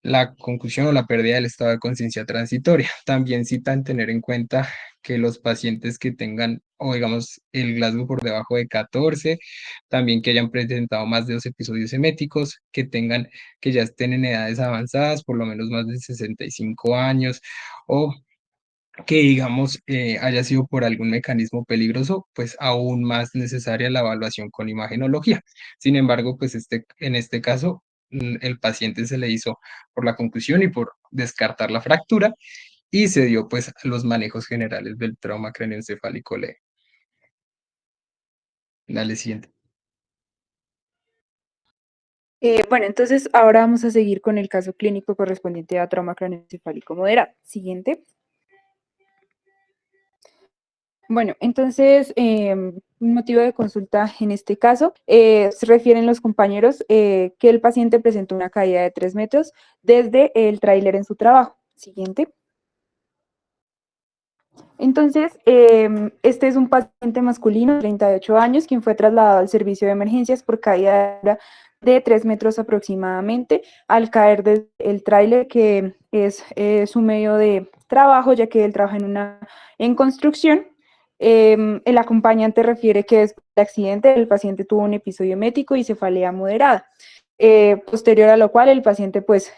la concusión o la pérdida del estado de conciencia transitoria. También citan tener en cuenta que los pacientes que tengan, o digamos, el Glasgow por debajo de 14, también que hayan presentado más de 2 episodios eméticos, que ya estén en edades avanzadas, por lo menos más de 65 años, o que, digamos, haya sido por algún mecanismo peligroso, pues aún más necesaria la evaluación con imagenología. Sin embargo, pues en este caso, el paciente se le hizo por la conclusión y por descartar la fractura y se dio pues los manejos generales del trauma craneoencefálico leve. Dale, siguiente. Bueno, entonces ahora vamos a seguir con el caso clínico correspondiente a trauma craneoencefálico moderado. Siguiente. Bueno, entonces, un motivo de consulta en este caso, se refieren los compañeros que el paciente presentó una caída de 3 metros desde el tráiler en su trabajo. Siguiente. Entonces, este es un paciente masculino de 38 años, quien fue trasladado al servicio de emergencias por caída de 3 metros aproximadamente al caer del tráiler, que es su medio de trabajo, ya que él trabaja en construcción. El acompañante refiere que después del accidente el paciente tuvo un episodio emético y cefalea moderada, posterior a lo cual el paciente pues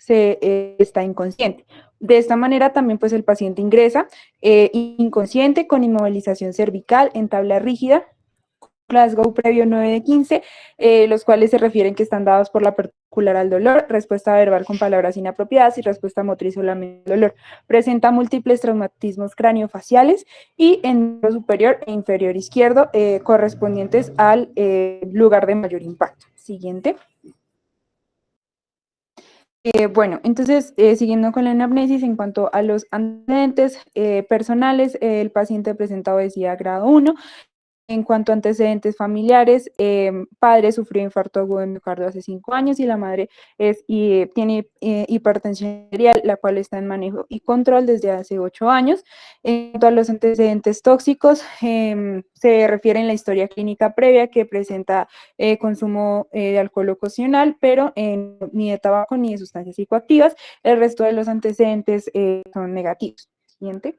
está inconsciente. De esta manera también pues el paciente ingresa inconsciente con inmovilización cervical en tabla rígida, Glasgow previo 9 de 15, los cuales se refieren que están dados por la particular al dolor, respuesta verbal con palabras inapropiadas y respuesta motriz solamente al dolor. Presenta múltiples traumatismos craneofaciales y en el superior e inferior izquierdo correspondientes al lugar de mayor impacto. Siguiente. Bueno, entonces, siguiendo con la anamnesis, en cuanto a los antecedentes personales, el paciente presenta obesidad grado 1. En cuanto a antecedentes familiares, padre sufrió infarto agudo de miocardio hace 5 años y la madre tiene hipertensión arterial, la cual está en manejo y control desde hace 8 años. En cuanto a los antecedentes tóxicos, se refiere en la historia clínica previa que presenta consumo de alcohol ocasional, pero ni de tabaco ni de sustancias psicoactivas. El resto de los antecedentes son negativos. Siguiente.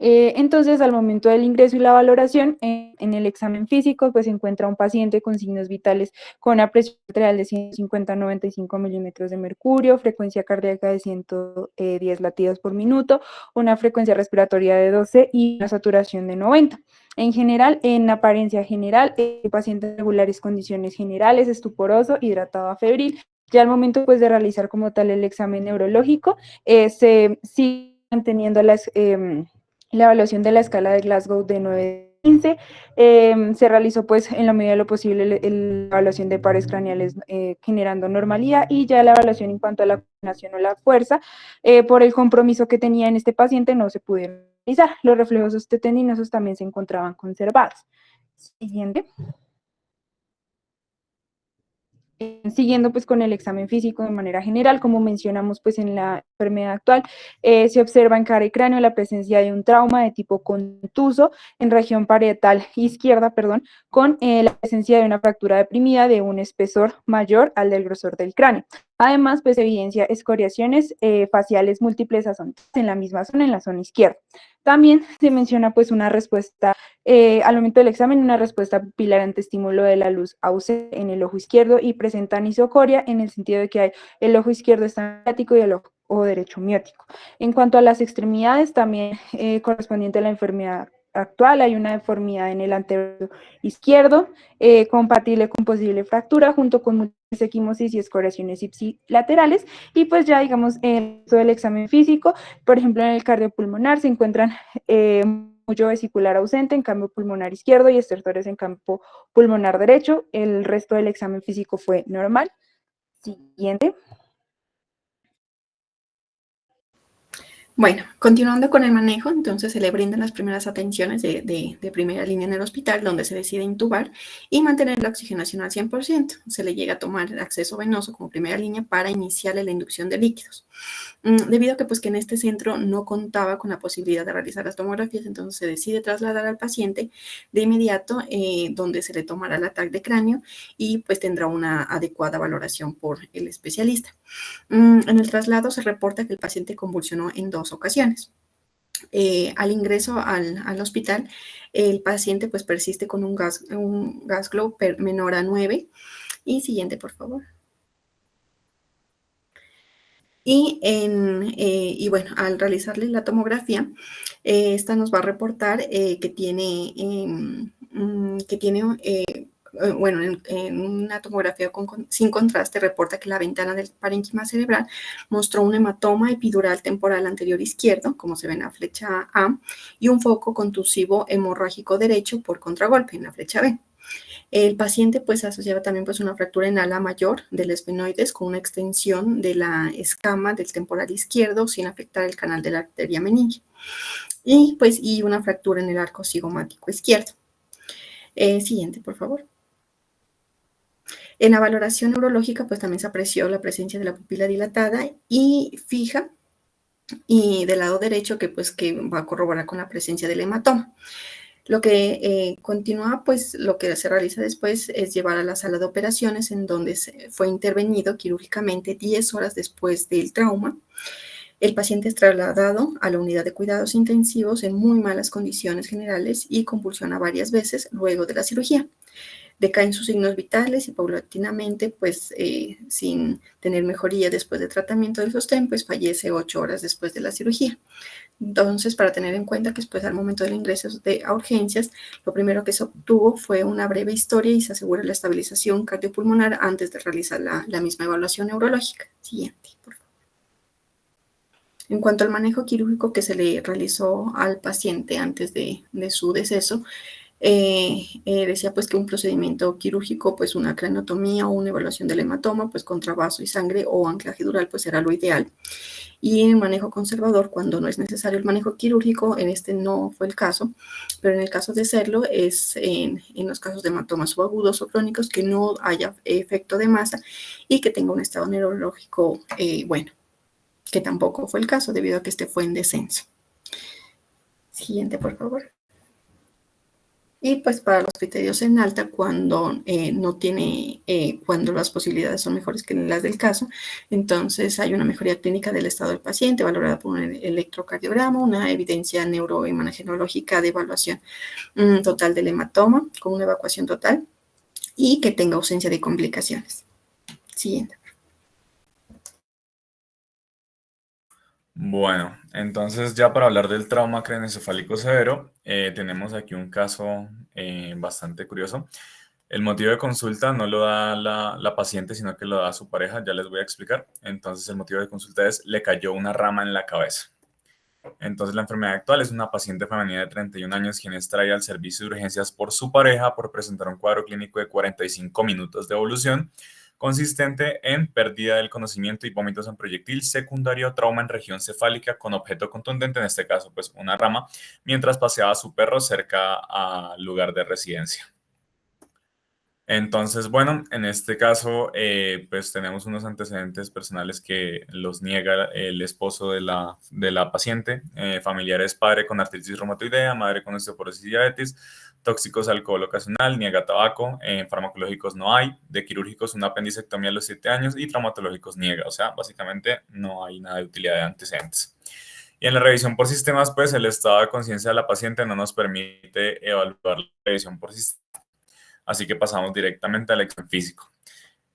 Entonces, al momento del ingreso y la valoración, en el examen físico, pues se encuentra un paciente con signos vitales con una presión arterial de 150-95 milímetros de mercurio, frecuencia cardíaca de 110 latidos por minuto, una frecuencia respiratoria de 12 y una saturación de 90. En general, en apariencia general, el paciente en regulares condiciones generales, estuporoso, hidratado a febril. Ya al momento pues, de realizar como tal el examen neurológico, se sigue manteniendo la evaluación de la escala de Glasgow de 9 a 15, se realizó pues en la medida de lo posible la evaluación de pares craneales generando normalidad y ya la evaluación en cuanto a la coordinación o la fuerza, por el compromiso que tenía en este paciente no se pudieron realizar. Los reflejos osteotendinosos también se encontraban conservados. Siguiente. Siguiendo pues con el examen físico de manera general, como mencionamos pues en la enfermedad actual, se observa en cara y cráneo la presencia de un trauma de tipo contuso en región parietal izquierda, con la presencia de una fractura deprimida de un espesor mayor al del grosor del cráneo. Además, pues evidencia escoriaciones faciales múltiples en la misma zona, en la zona izquierda. También se menciona pues una respuesta, al momento del examen, una respuesta pupilar ante estímulo de la luz ausente en el ojo izquierdo y presenta anisocoria en el sentido de que el ojo izquierdo está miótico y el ojo derecho miótico. En cuanto a las extremidades, también correspondiente a la enfermedad actual, hay una deformidad en el antebrazo izquierdo, compatible con posible fractura, junto con múltiples equimosis y escoriaciones ipsilaterales, y pues ya digamos, todo el examen físico, por ejemplo, en el cardiopulmonar se encuentran mucho vesicular ausente en campo pulmonar izquierdo y estertores en campo pulmonar derecho. El resto del examen físico fue normal. Siguiente. Bueno, continuando con el manejo, entonces se le brindan las primeras atenciones de primera línea en el hospital, donde se decide intubar y mantener la oxigenación al 100%. Se le llega a tomar acceso venoso como primera línea para iniciarle la inducción de líquidos. Debido a que, pues, que en este centro no contaba con la posibilidad de realizar las tomografías, entonces se decide trasladar al paciente de inmediato donde se le tomará el TAC de cráneo y pues tendrá una adecuada valoración por el especialista. En el traslado se reporta que el paciente convulsionó en 2 ocasiones. Al ingreso al hospital, el paciente pues persiste con un gas glow menor a 9. Y siguiente, por favor. Y bueno, al realizarle la tomografía, esta nos va a reportar que tiene, bueno, en una tomografía sin contraste, reporta que la ventana del parénquima cerebral mostró un hematoma epidural temporal anterior izquierdo, como se ve en la flecha A, y un foco contusivo hemorrágico derecho por contragolpe en la flecha B. El paciente pues asociaba también pues una fractura en ala mayor del esfenoides con una extensión de la escama del temporal izquierdo sin afectar el canal de la arteria meningia y una fractura en el arco cigomático izquierdo. Siguiente, por favor. En la valoración neurológica pues también se apreció la presencia de la pupila dilatada y fija y del lado derecho que va a corroborar con la presencia del hematoma. Lo que continúa, pues lo que se realiza después es llevar a la sala de operaciones en donde fue intervenido quirúrgicamente 10 horas después del trauma. El paciente es trasladado a la unidad de cuidados intensivos en muy malas condiciones generales y convulsiona varias veces luego de la cirugía. Decaen sus signos vitales y paulatinamente, pues sin tener mejoría después de tratamiento del sostén, pues fallece 8 horas después de la cirugía. Entonces, para tener en cuenta que después al momento del ingreso a urgencias, lo primero que se obtuvo fue una breve historia y se asegura la estabilización cardiopulmonar antes de realizar la misma evaluación neurológica. Siguiente, por favor. En cuanto al manejo quirúrgico que se le realizó al paciente antes de su deceso, decía pues que un procedimiento quirúrgico, pues una craniotomía o una evaluación del hematoma, pues contra vaso y sangre o anclaje dural, pues era lo ideal. Y en manejo conservador, cuando no es necesario el manejo quirúrgico, en este no fue el caso, pero en el caso de serlo es en los casos de hematomas subagudos o crónicos que no haya efecto de masa y que tenga un estado neurológico bueno, que tampoco fue el caso debido a que este fue en descenso. Siguiente, por favor. Y pues para los criterios en alta, cuando no tiene, cuando las posibilidades son mejores que las del caso, entonces hay una mejoría clínica del estado del paciente valorada por un electrocardiograma, una evidencia neuroimagenológica de evaluación total del hematoma con una evacuación total y que tenga ausencia de complicaciones. Siguiente. Bueno, entonces ya para hablar del trauma craneoencefálico severo, tenemos aquí un caso bastante curioso. El motivo de consulta no lo da la paciente, sino que lo da su pareja, ya les voy a explicar. Entonces el motivo de consulta es, le cayó una rama en la cabeza. Entonces la enfermedad actual es una paciente femenina de 31 años quien es traída al servicio de urgencias por su pareja por presentar un cuadro clínico de 45 minutos de evolución consistente en pérdida del conocimiento y vómitos en proyectil secundario, trauma en región cefálica con objeto contundente, en este caso pues una rama, mientras paseaba a su perro cerca al lugar de residencia. Entonces, bueno, en este caso, pues tenemos unos antecedentes personales que los niega el esposo de la paciente, familiares, padre con artritis reumatoidea, madre con osteoporosis y diabetes, tóxicos alcohol ocasional, niega tabaco, farmacológicos no hay, de quirúrgicos una apendicectomía a los 7 años y traumatológicos niega, o sea, básicamente no hay nada de utilidad de antecedentes. Y en la revisión por sistemas, pues el estado de conciencia de la paciente no nos permite evaluar la revisión por sistemas. Así que pasamos directamente al examen físico.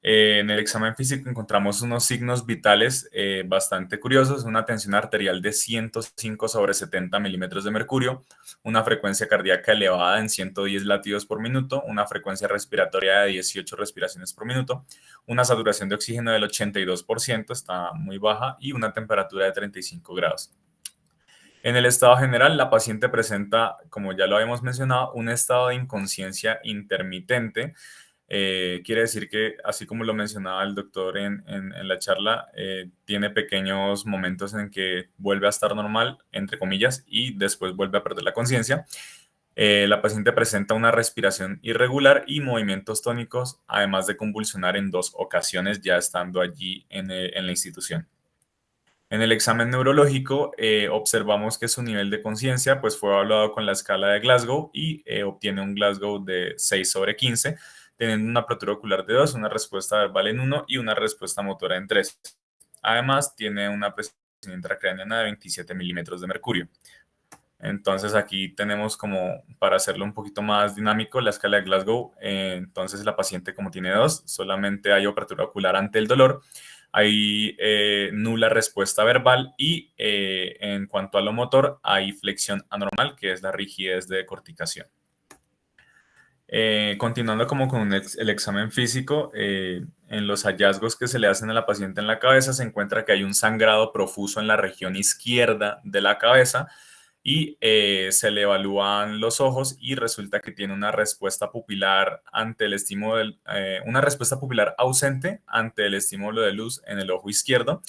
En el examen físico encontramos unos signos vitales bastante curiosos, una tensión arterial de 105/70 milímetros de mercurio, una frecuencia cardíaca elevada en 110 latidos por minuto, una frecuencia respiratoria de 18 respiraciones por minuto, una saturación de oxígeno del 82%, está muy baja, y una temperatura de 35 grados. En el estado general, la paciente presenta, como ya lo habíamos mencionado, un estado de inconsciencia intermitente, Quiere decir que, así como lo mencionaba el doctor en la charla, tiene pequeños momentos en que vuelve a estar normal, entre comillas, y después vuelve a perder la conciencia. La paciente presenta una respiración irregular y movimientos tónicos, además de convulsionar en 2 ocasiones ya estando allí en la institución. En el examen neurológico observamos que su nivel de conciencia pues, fue evaluado con la escala de Glasgow y obtiene un Glasgow de 6/15, teniendo una apertura ocular de 2, una respuesta verbal en 1 y una respuesta motora en 3. Además, tiene una presión intracraneana de 27 milímetros de mercurio. Entonces aquí tenemos como, para hacerlo un poquito más dinámico, la escala de Glasgow. Entonces la paciente, como tiene 2, solamente hay apertura ocular ante el dolor, hay nula respuesta verbal y en cuanto a lo motor hay flexión anormal, que es la rigidez de decorticación. Continuando como con el examen físico, en los hallazgos que se le hacen a la paciente en la cabeza se encuentra que hay un sangrado profuso en la región izquierda de la cabeza y se le evalúan los ojos y resulta que tiene una respuesta pupilar ante el estímulo una respuesta pupilar ausente ante el estímulo de luz en el ojo izquierdo,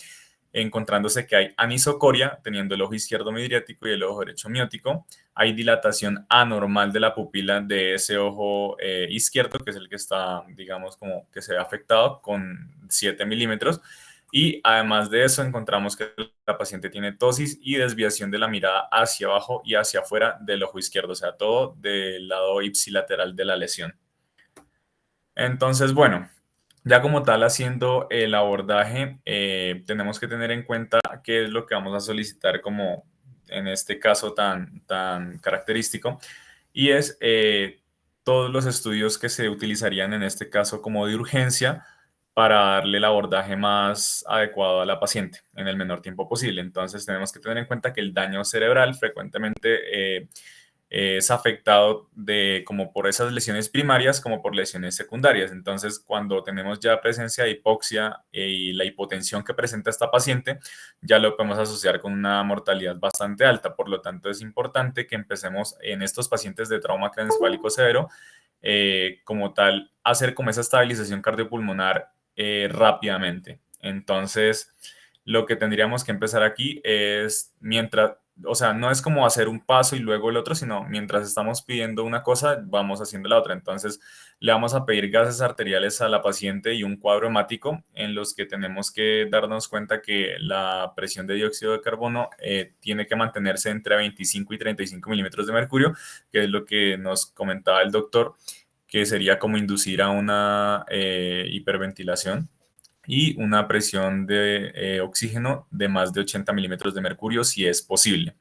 encontrándose que hay anisocoria, teniendo el ojo izquierdo midriático y el ojo derecho miótico. Hay dilatación anormal de la pupila de ese ojo izquierdo, que es el que está, digamos, como que se ve afectado con 7 milímetros. Y además de eso, encontramos que la paciente tiene ptosis y desviación de la mirada hacia abajo y hacia afuera del ojo izquierdo, o sea, todo del lado ipsilateral de la lesión. Entonces, bueno, ya como tal, haciendo el abordaje, tenemos que tener en cuenta qué es lo que vamos a solicitar como en este caso tan característico, y es todos los estudios que se utilizarían en este caso como de urgencia para darle el abordaje más adecuado a la paciente en el menor tiempo posible. Entonces tenemos que tener en cuenta que el daño cerebral frecuentemente es afectado como por esas lesiones primarias como por lesiones secundarias. Entonces, cuando tenemos ya presencia de hipoxia y la hipotensión que presenta esta paciente, ya lo podemos asociar con una mortalidad bastante alta. Por lo tanto, es importante que empecemos en estos pacientes de trauma craneoencefálico severo, como tal, hacer como esa estabilización cardiopulmonar rápidamente. Entonces, lo que tendríamos que empezar aquí es o sea, no es como hacer un paso y luego el otro, sino mientras estamos pidiendo una cosa, vamos haciendo la otra. Entonces, le vamos a pedir gases arteriales a la paciente y un cuadro hemático en los que tenemos que darnos cuenta que la presión de dióxido de carbono tiene que mantenerse entre 25 y 35 milímetros de mercurio, que es lo que nos comentaba el doctor, que sería como inducir a una hiperventilación, y una presión de oxígeno de más de 80 milímetros de mercurio si es posible.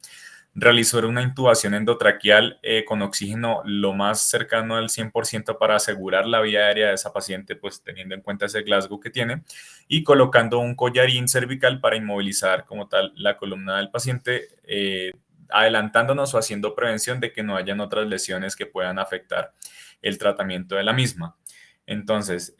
Realizar una intubación endotraqueal con oxígeno lo más cercano al 100% para asegurar la vía aérea de esa paciente, pues teniendo en cuenta ese Glasgow que tiene, y colocando un collarín cervical para inmovilizar como tal la columna del paciente, adelantándonos o haciendo prevención de que no hayan otras lesiones que puedan afectar el tratamiento de la misma. Entonces,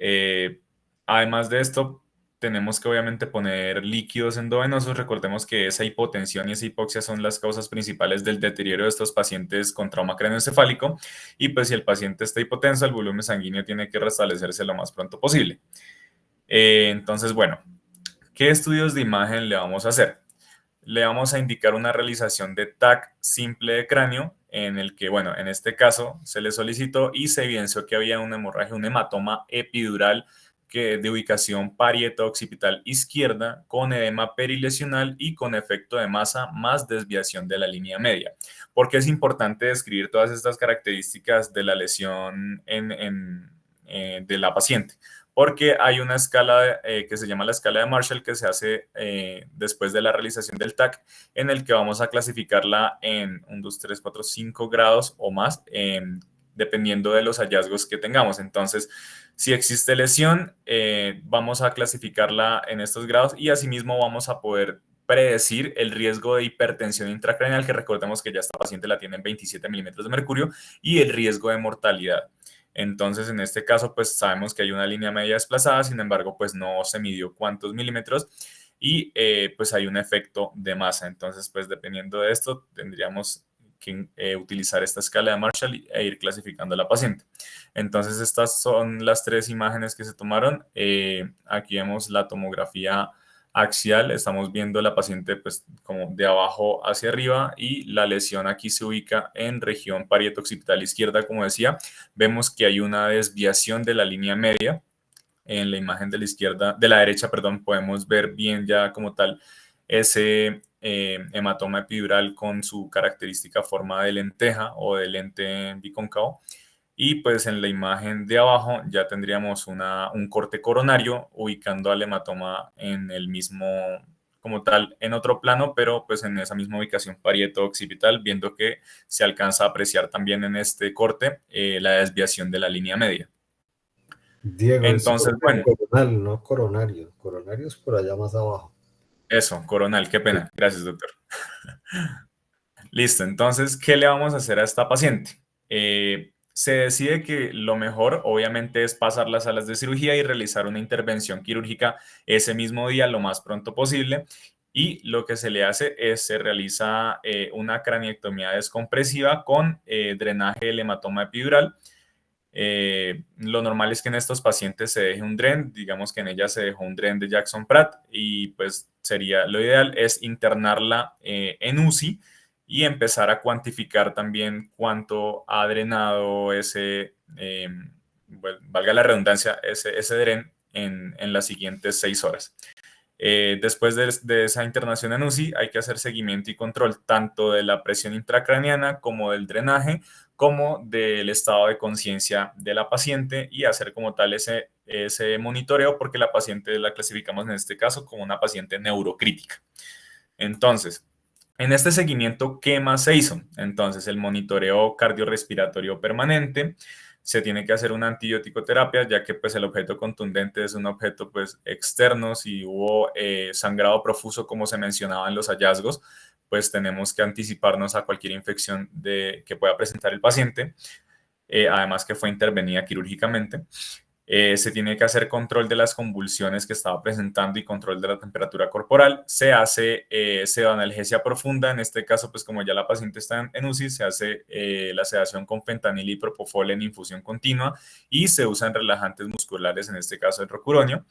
además de esto, tenemos que obviamente poner líquidos endovenosos. Recordemos que esa hipotensión y esa hipoxia son las causas principales del deterioro de estos pacientes con trauma craneoencefálico, y pues si el paciente está hipotenso, el volumen sanguíneo tiene que restablecerse lo más pronto posible. Entonces, bueno, ¿qué estudios de imagen le vamos a hacer? Le vamos a indicar una realización de TAC simple de cráneo, en el que, bueno, en este caso se le solicitó y se evidenció que había una hemorragia, un hematoma epidural de ubicación parieto-occipital izquierda, con edema perilesional y con efecto de masa más desviación de la línea media. ¿Por qué es importante describir todas estas características de la lesión de la paciente? Porque hay una escala que se llama la escala de Marshall, que se hace después de la realización del TAC, en el que vamos a clasificarla en 1, 2, 3, 4, 5 grados o más, dependiendo de los hallazgos que tengamos. Entonces, si existe lesión, vamos a clasificarla en estos grados, y asimismo vamos a poder predecir el riesgo de hipertensión intracraneal, que recordemos que ya esta paciente la tiene en 27 milímetros de mercurio, y el riesgo de mortalidad. Entonces, en este caso, pues sabemos que hay una línea media desplazada, sin embargo, pues no se midió cuántos milímetros, y pues hay un efecto de masa. Entonces, pues dependiendo de esto, tendríamos que utilizar esta escala de Marshall e ir clasificando a la paciente. Entonces, estas son las 3 imágenes que se tomaron. Aquí vemos la tomografía axial, estamos viendo la paciente pues como de abajo hacia arriba y la lesión aquí se ubica en región parieto-occipital izquierda, como decía. Vemos que hay una desviación de la línea media. En la imagen de la izquierda, de la derecha, perdón, podemos ver bien ya como tal ese hematoma epidural con su característica forma de lenteja o de lente bicóncavo. Y pues en la imagen de abajo ya tendríamos un corte coronario ubicando al hematoma en el mismo, como tal, en otro plano, pero pues en esa misma ubicación parieto-occipital, viendo que se alcanza a apreciar también en este corte la desviación de la línea media. Diego, es Entonces, bueno, coronal, no coronario. Coronario es por allá más abajo. eso, coronal, qué Sí. pena. Gracias, doctor. Listo, entonces, ¿qué le vamos a hacer a esta paciente? Se decide que lo mejor, obviamente, es pasar las salas de cirugía y realizar una intervención quirúrgica ese mismo día, lo más pronto posible. Y lo que se le hace es, se realiza una craniectomía descompresiva con drenaje del hematoma epidural. Lo normal es que en estos pacientes se deje un DREN, digamos que en ella se dejó un DREN de Jackson Pratt y pues sería lo ideal es internarla en UCI y empezar a cuantificar también cuánto ha drenado ese, bueno, valga la redundancia, ese DREN en las siguientes 6 horas. Después de esa internación en UCI hay que hacer seguimiento y control tanto de la presión intracraniana como del drenaje, como del estado de conciencia de la paciente y hacer como tal ese monitoreo porque la paciente la clasificamos en este caso como una paciente neurocrítica. Entonces, en este seguimiento, ¿qué más se hizo? Entonces, el monitoreo cardiorrespiratorio permanente, se tiene que hacer una antibiótico terapia, ya que pues el objeto contundente es un objeto pues externo. Si hubo sangrado profuso, como se mencionaba en los hallazgos, pues tenemos que anticiparnos a cualquier infección que pueda presentar el paciente, además que fue intervenida quirúrgicamente. Se tiene que hacer control de las convulsiones que estaba presentando y control de la temperatura corporal. Se hace sedanalgesia profunda. En este caso, pues como ya la paciente está en UCI, se hace la sedación con fentanil y propofol en infusión continua y se usan relajantes musculares, en este caso el rocuronio.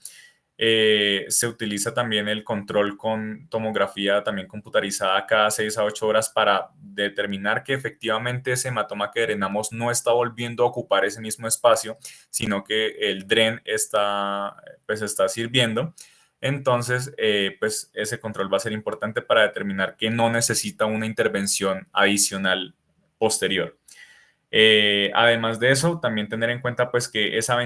Se utiliza también el control con tomografía también computarizada cada 6 a 8 horas para determinar que efectivamente ese hematoma que drenamos no está volviendo a ocupar ese mismo espacio, sino que el DREN está sirviendo. Entonces, pues ese control va a ser importante para determinar que no necesita una intervención adicional posterior. Además de eso, también tener en cuenta pues que esa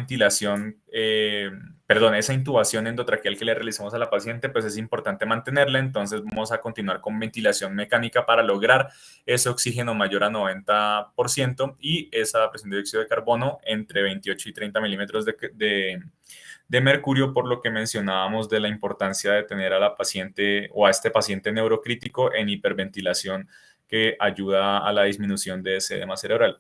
esa intubación endotraqueal que le realizamos a la paciente, pues es importante mantenerla. Entonces vamos a continuar con ventilación mecánica para lograr ese oxígeno mayor a 90% y esa presión de dióxido de carbono entre 28 y 30 milímetros de mercurio, por lo que mencionábamos de la importancia de tener a la paciente o a este paciente neurocrítico en hiperventilación que ayuda a la disminución de ese edema cerebral.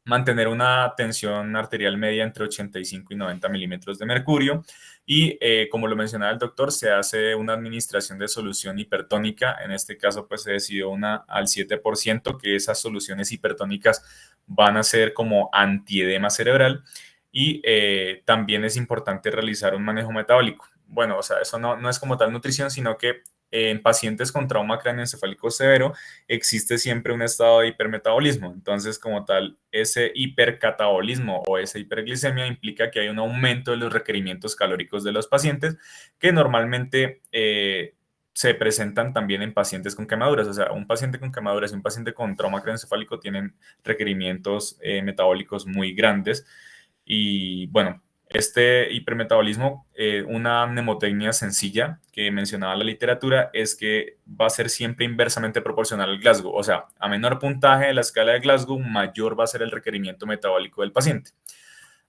Mantener una tensión arterial media entre 85 y 90 milímetros de mercurio y como lo mencionaba el doctor, se hace una administración de solución hipertónica. En este caso pues se decidió una al 7%, que esas soluciones hipertónicas van a ser como antiedema cerebral y también es importante realizar un manejo metabólico. Bueno, o sea, eso no es como tal nutrición, sino que en pacientes con trauma cráneoencefálico severo existe siempre un estado de hipermetabolismo. Entonces, como tal, ese hipercatabolismo o esa hiperglicemia implica que hay un aumento de los requerimientos calóricos de los pacientes que normalmente se presentan también en pacientes con quemaduras. O sea, un paciente con quemaduras y un paciente con trauma craneoencefálico tienen requerimientos metabólicos muy grandes. Y bueno, este hipermetabolismo, una mnemotecnia sencilla que mencionaba la literatura es que va a ser siempre inversamente proporcional al Glasgow. O sea, a menor puntaje de la escala de Glasgow, mayor va a ser el requerimiento metabólico del paciente.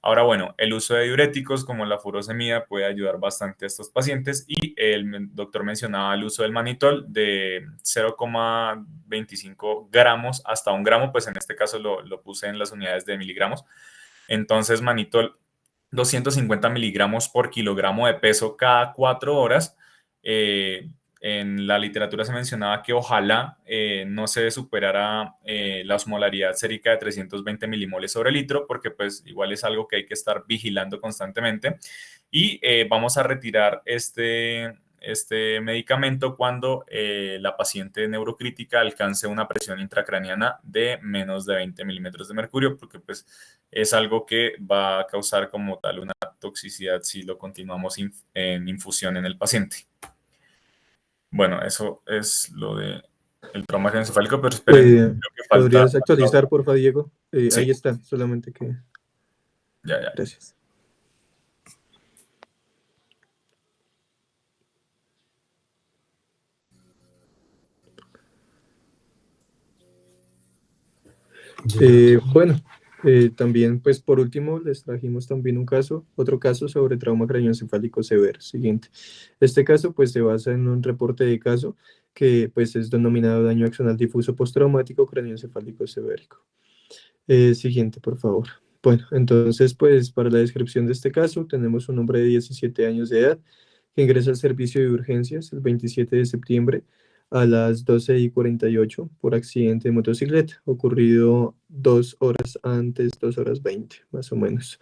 Ahora, bueno, el uso de diuréticos como la furosemida puede ayudar bastante a estos pacientes y el doctor mencionaba el uso del manitol de 0,25 gramos hasta 1 gramo, pues en este caso lo puse en las unidades de miligramos. Entonces, manitol 250 miligramos por kilogramo de peso cada 4 horas. en la literatura se mencionaba que ojalá no se superara la osmolaridad sérica de 320 milimoles sobre litro, porque pues igual es algo que hay que estar vigilando constantemente. Y vamos a retirar este medicamento cuando la paciente neurocrítica alcance una presión intracraniana de menos de 20 milímetros de mercurio, porque pues es algo que va a causar como tal una toxicidad si lo continuamos en infusión en el paciente. Bueno, eso es lo de el trauma craneoencefálico, pero esperen, creo que falta. ¿Podrías actualizar, porfa, Diego? Sí. Ahí está, solamente que... Ya. Gracias. Bueno, también, pues por último, les trajimos también otro caso sobre trauma craneoencefálico severo. Siguiente. Este caso, pues se basa en un reporte de caso que, pues, es denominado daño axonal difuso postraumático craneoencefálico sevérico. Siguiente, por favor. Bueno, entonces, pues, para la descripción de este caso, tenemos un hombre de 17 años de edad que ingresa al servicio de urgencias el 27 de septiembre a las 12:48 por accidente de motocicleta, ocurrido 2 horas antes, 2 horas 20, más o menos.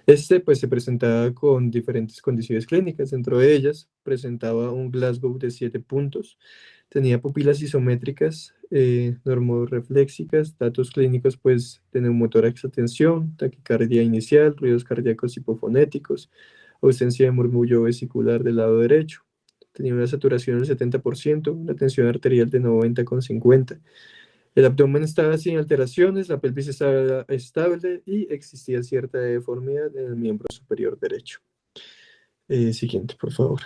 Pues, se presentaba con diferentes condiciones clínicas. Dentro de ellas, presentaba un Glasgow de 7 puntos, tenía pupilas isométricas, normorefléxicas, datos clínicos, pues, de neumotórax, tensión, taquicardia inicial, ruidos cardíacos hipofonéticos, ausencia de murmullo vesicular del lado derecho. Tenía una saturación del 70%, una tensión arterial de 90,50. El abdomen estaba sin alteraciones, la pelvis estaba estable y existía cierta deformidad en el miembro superior derecho. Siguiente, por favor.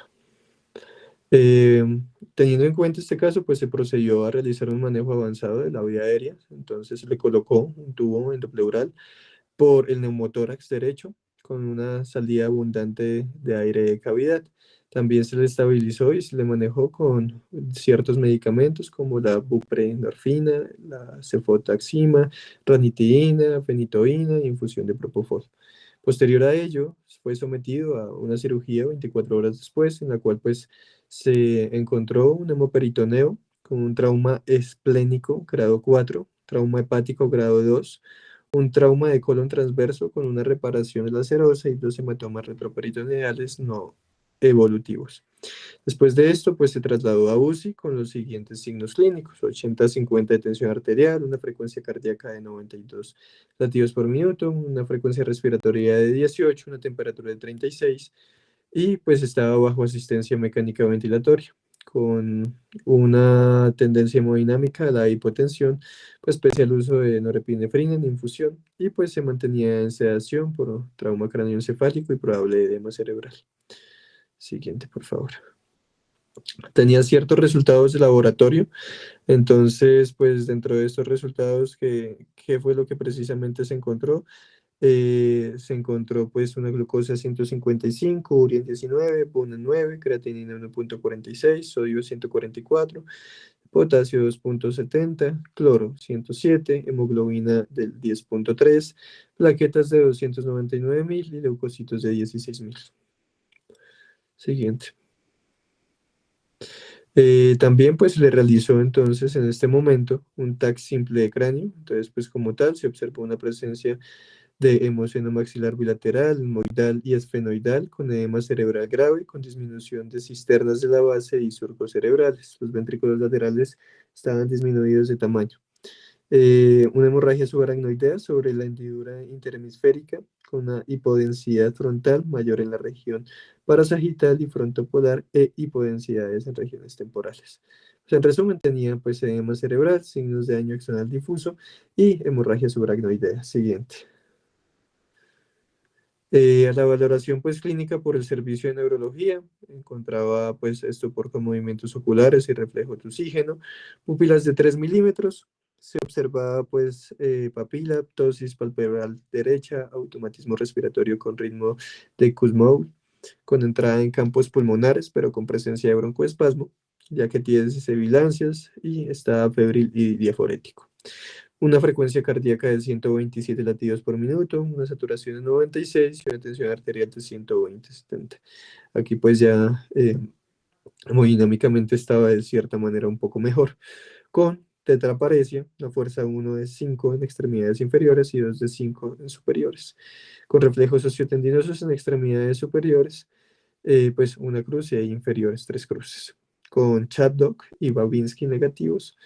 Teniendo en cuenta este caso, pues se procedió a realizar un manejo avanzado de la vía aérea. Entonces se le colocó un tubo endopleural por el neumotórax derecho con una salida abundante de aire de cavidad. También se le estabilizó y se le manejó con ciertos medicamentos como la buprenorfina, la cefotaxima, ranitidina, fenitoína e infusión de propofol. Posterior a ello, fue sometido a una cirugía 24 horas después, en la cual pues se encontró un hemoperitoneo con un trauma esplénico grado 4, trauma hepático grado 2, un trauma de colon transverso con una reparación lacerosa y 2 hematomas retroperitoneales no evolutivos. Después de esto, pues se trasladó a UCI con los siguientes signos clínicos: 80-50 de tensión arterial, una frecuencia cardíaca de 92 latidos por minuto, una frecuencia respiratoria de 18, una temperatura de 36, y pues estaba bajo asistencia mecánica ventilatoria, con una tendencia hemodinámica a la hipotensión, pues pese al uso de norepinefrina en infusión, y pues se mantenía en sedación por trauma craneoencefálico y probable edema cerebral. Siguiente, por favor. Tenía ciertos resultados de laboratorio, entonces, pues dentro de estos resultados, ¿qué fue lo que precisamente se encontró? Se encontró pues una glucosa 155, urea 19, BUN 9, creatinina 1,46, sodio 144, potasio 2,70, cloro 107, hemoglobina del 10,3, plaquetas de 299,000 y leucocitos de 16,000. Siguiente. También pues le realizó entonces en este momento un TAC simple de cráneo. Entonces pues como tal se observó una presencia de hemoceno maxilar bilateral, moidal y esfenoidal, con edema cerebral grave, con disminución de cisternas de la base y surcos cerebrales. Los ventrículos laterales estaban disminuidos de tamaño. Una hemorragia subaracnoidea sobre la hendidura interhemisférica, con una hipodensidad frontal mayor en la región parasagital y frontopolar e hipodensidades en regiones temporales. Pues, en resumen, tenía pues edema cerebral, signos de daño axonal difuso y hemorragia subaracnoidea. Siguiente. A la valoración pues clínica por el servicio de neurología, encontraba pues estupor con movimientos oculares y reflejo de oxígeno, pupilas de 3 milímetros, se observaba pues papila, ptosis palpebral derecha, automatismo respiratorio con ritmo de Kussmaul, con entrada en campos pulmonares pero con presencia de broncoespasmo, ya que tiene sibilancias y está febril y diaforético. Una frecuencia cardíaca de 127 latidos por minuto, una saturación de 96 y una tensión arterial de 120-70. Aquí pues ya hemodinámicamente estaba de cierta manera un poco mejor. Con tetraparesia, la fuerza 1 de 5 en extremidades inferiores y 2 de 5 en superiores. Con reflejos sociotendinosos en extremidades superiores, pues una cruz y ahí inferiores 3 cruces. Con Chaddock y Babinski negativos,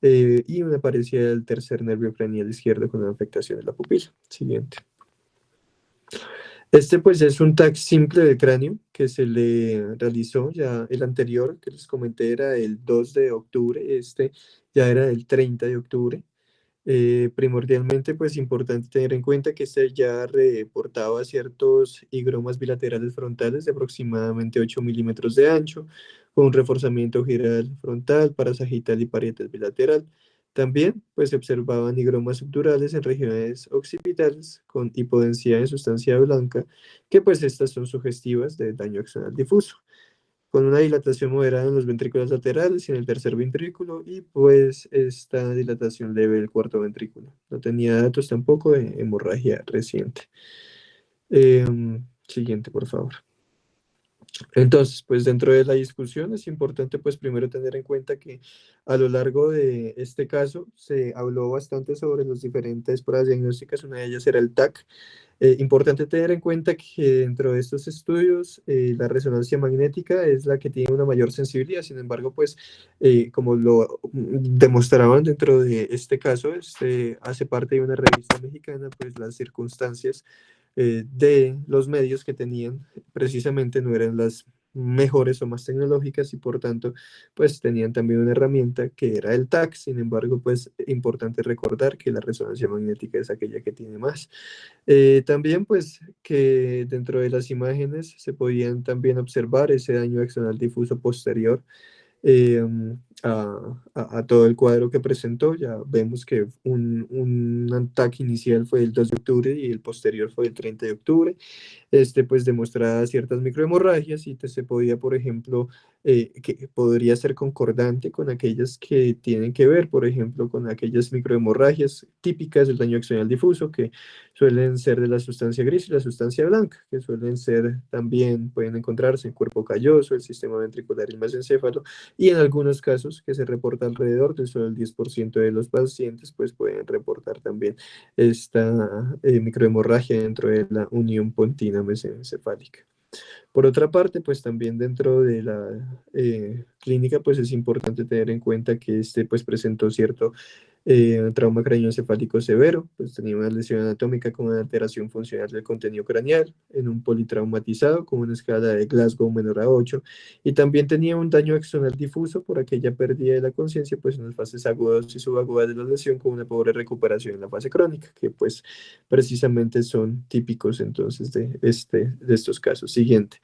y una parecida del tercer nervio craneal izquierdo con una afectación de la pupila. Siguiente. Este pues es un TAC simple de cráneo que se le realizó, ya el anterior que les comenté era el 2 de octubre, este ya era el 30 de octubre. Primordialmente pues importante tener en cuenta que este ya reportaba ciertos higromas bilaterales frontales de aproximadamente 8 milímetros de ancho, con un reforzamiento giral frontal, parasagital y parietal bilateral. También pues se observaban higromas subdurales en regiones occipitales con hipodensidad en sustancia blanca, que pues estas son sugestivas de daño axonal difuso, con una dilatación moderada en los ventrículos laterales y en el tercer ventrículo, y pues esta dilatación leve del cuarto ventrículo. No tenía datos tampoco de hemorragia reciente. Siguiente, por favor. Entonces, pues dentro de la discusión es importante pues primero tener en cuenta que a lo largo de este caso se habló bastante sobre las diferentes pruebas diagnósticas, una de ellas era el TAC. Importante tener en cuenta que dentro de estos estudios la resonancia magnética es la que tiene una mayor sensibilidad. Sin embargo, pues como lo demostraban dentro de este caso, este hace parte de una revista mexicana, pues las circunstancias de los medios que tenían precisamente no eran las mejores o más tecnológicas, y por tanto pues tenían también una herramienta que era el TAC. Sin embargo, pues importante recordar que la resonancia magnética es aquella que tiene más. También pues que dentro de las imágenes se podían también observar ese daño axonal difuso posterior eh, a todo el cuadro que presentó. Ya vemos que un ataque inicial fue el 2 de octubre y el posterior fue el 30 de octubre. Este pues demostraba ciertas microhemorragias y se podía, por ejemplo, que podría ser concordante con aquellas que tienen que ver, por ejemplo, con aquellas microhemorragias típicas del daño axonal difuso, que suelen ser de la sustancia gris y la sustancia blanca, que suelen ser también, pueden encontrarse en cuerpo calloso, el sistema ventricular y el mesencéfalo, y en algunos casos que se reporta alrededor del solo el 10% de los pacientes, pues pueden reportar también esta microhemorragia dentro de la unión pontina mesencefálica. Por otra parte, pues también dentro de la clínica, pues es importante tener en cuenta que este pues presentó cierto trauma craneoencefálico severo, pues tenía una lesión anatómica con una alteración funcional del contenido craneal en un politraumatizado con una escala de Glasgow menor a 8, y también tenía un daño axonal difuso por aquella pérdida de la conciencia pues en las fases agudas y subagudas de la lesión, con una pobre recuperación en la fase crónica, que pues precisamente son típicos entonces de estos casos. Siguiente.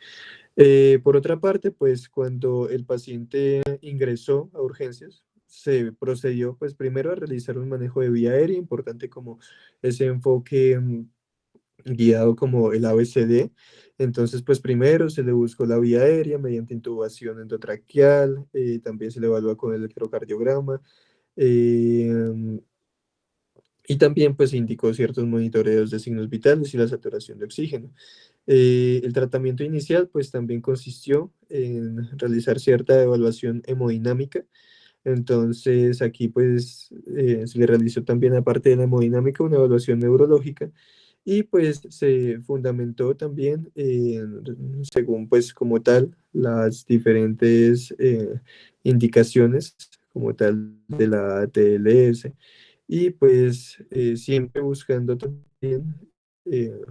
Por otra parte, pues cuando el paciente ingresó a urgencias, se procedió pues primero a realizar un manejo de vía aérea, importante como ese enfoque guiado como el ABCD. Entonces, pues primero se le buscó la vía aérea mediante intubación endotraqueal, también se le evalúa con el electrocardiograma, eh, y también pues se indicó ciertos monitoreos de signos vitales y la saturación de oxígeno. El tratamiento inicial pues también consistió en realizar cierta evaluación hemodinámica. Entonces aquí pues se le realizó también, aparte de la hemodinámica, una evaluación neurológica, y pues se fundamentó también según pues como tal las diferentes indicaciones como tal de la TLS, y pues siempre buscando también eh,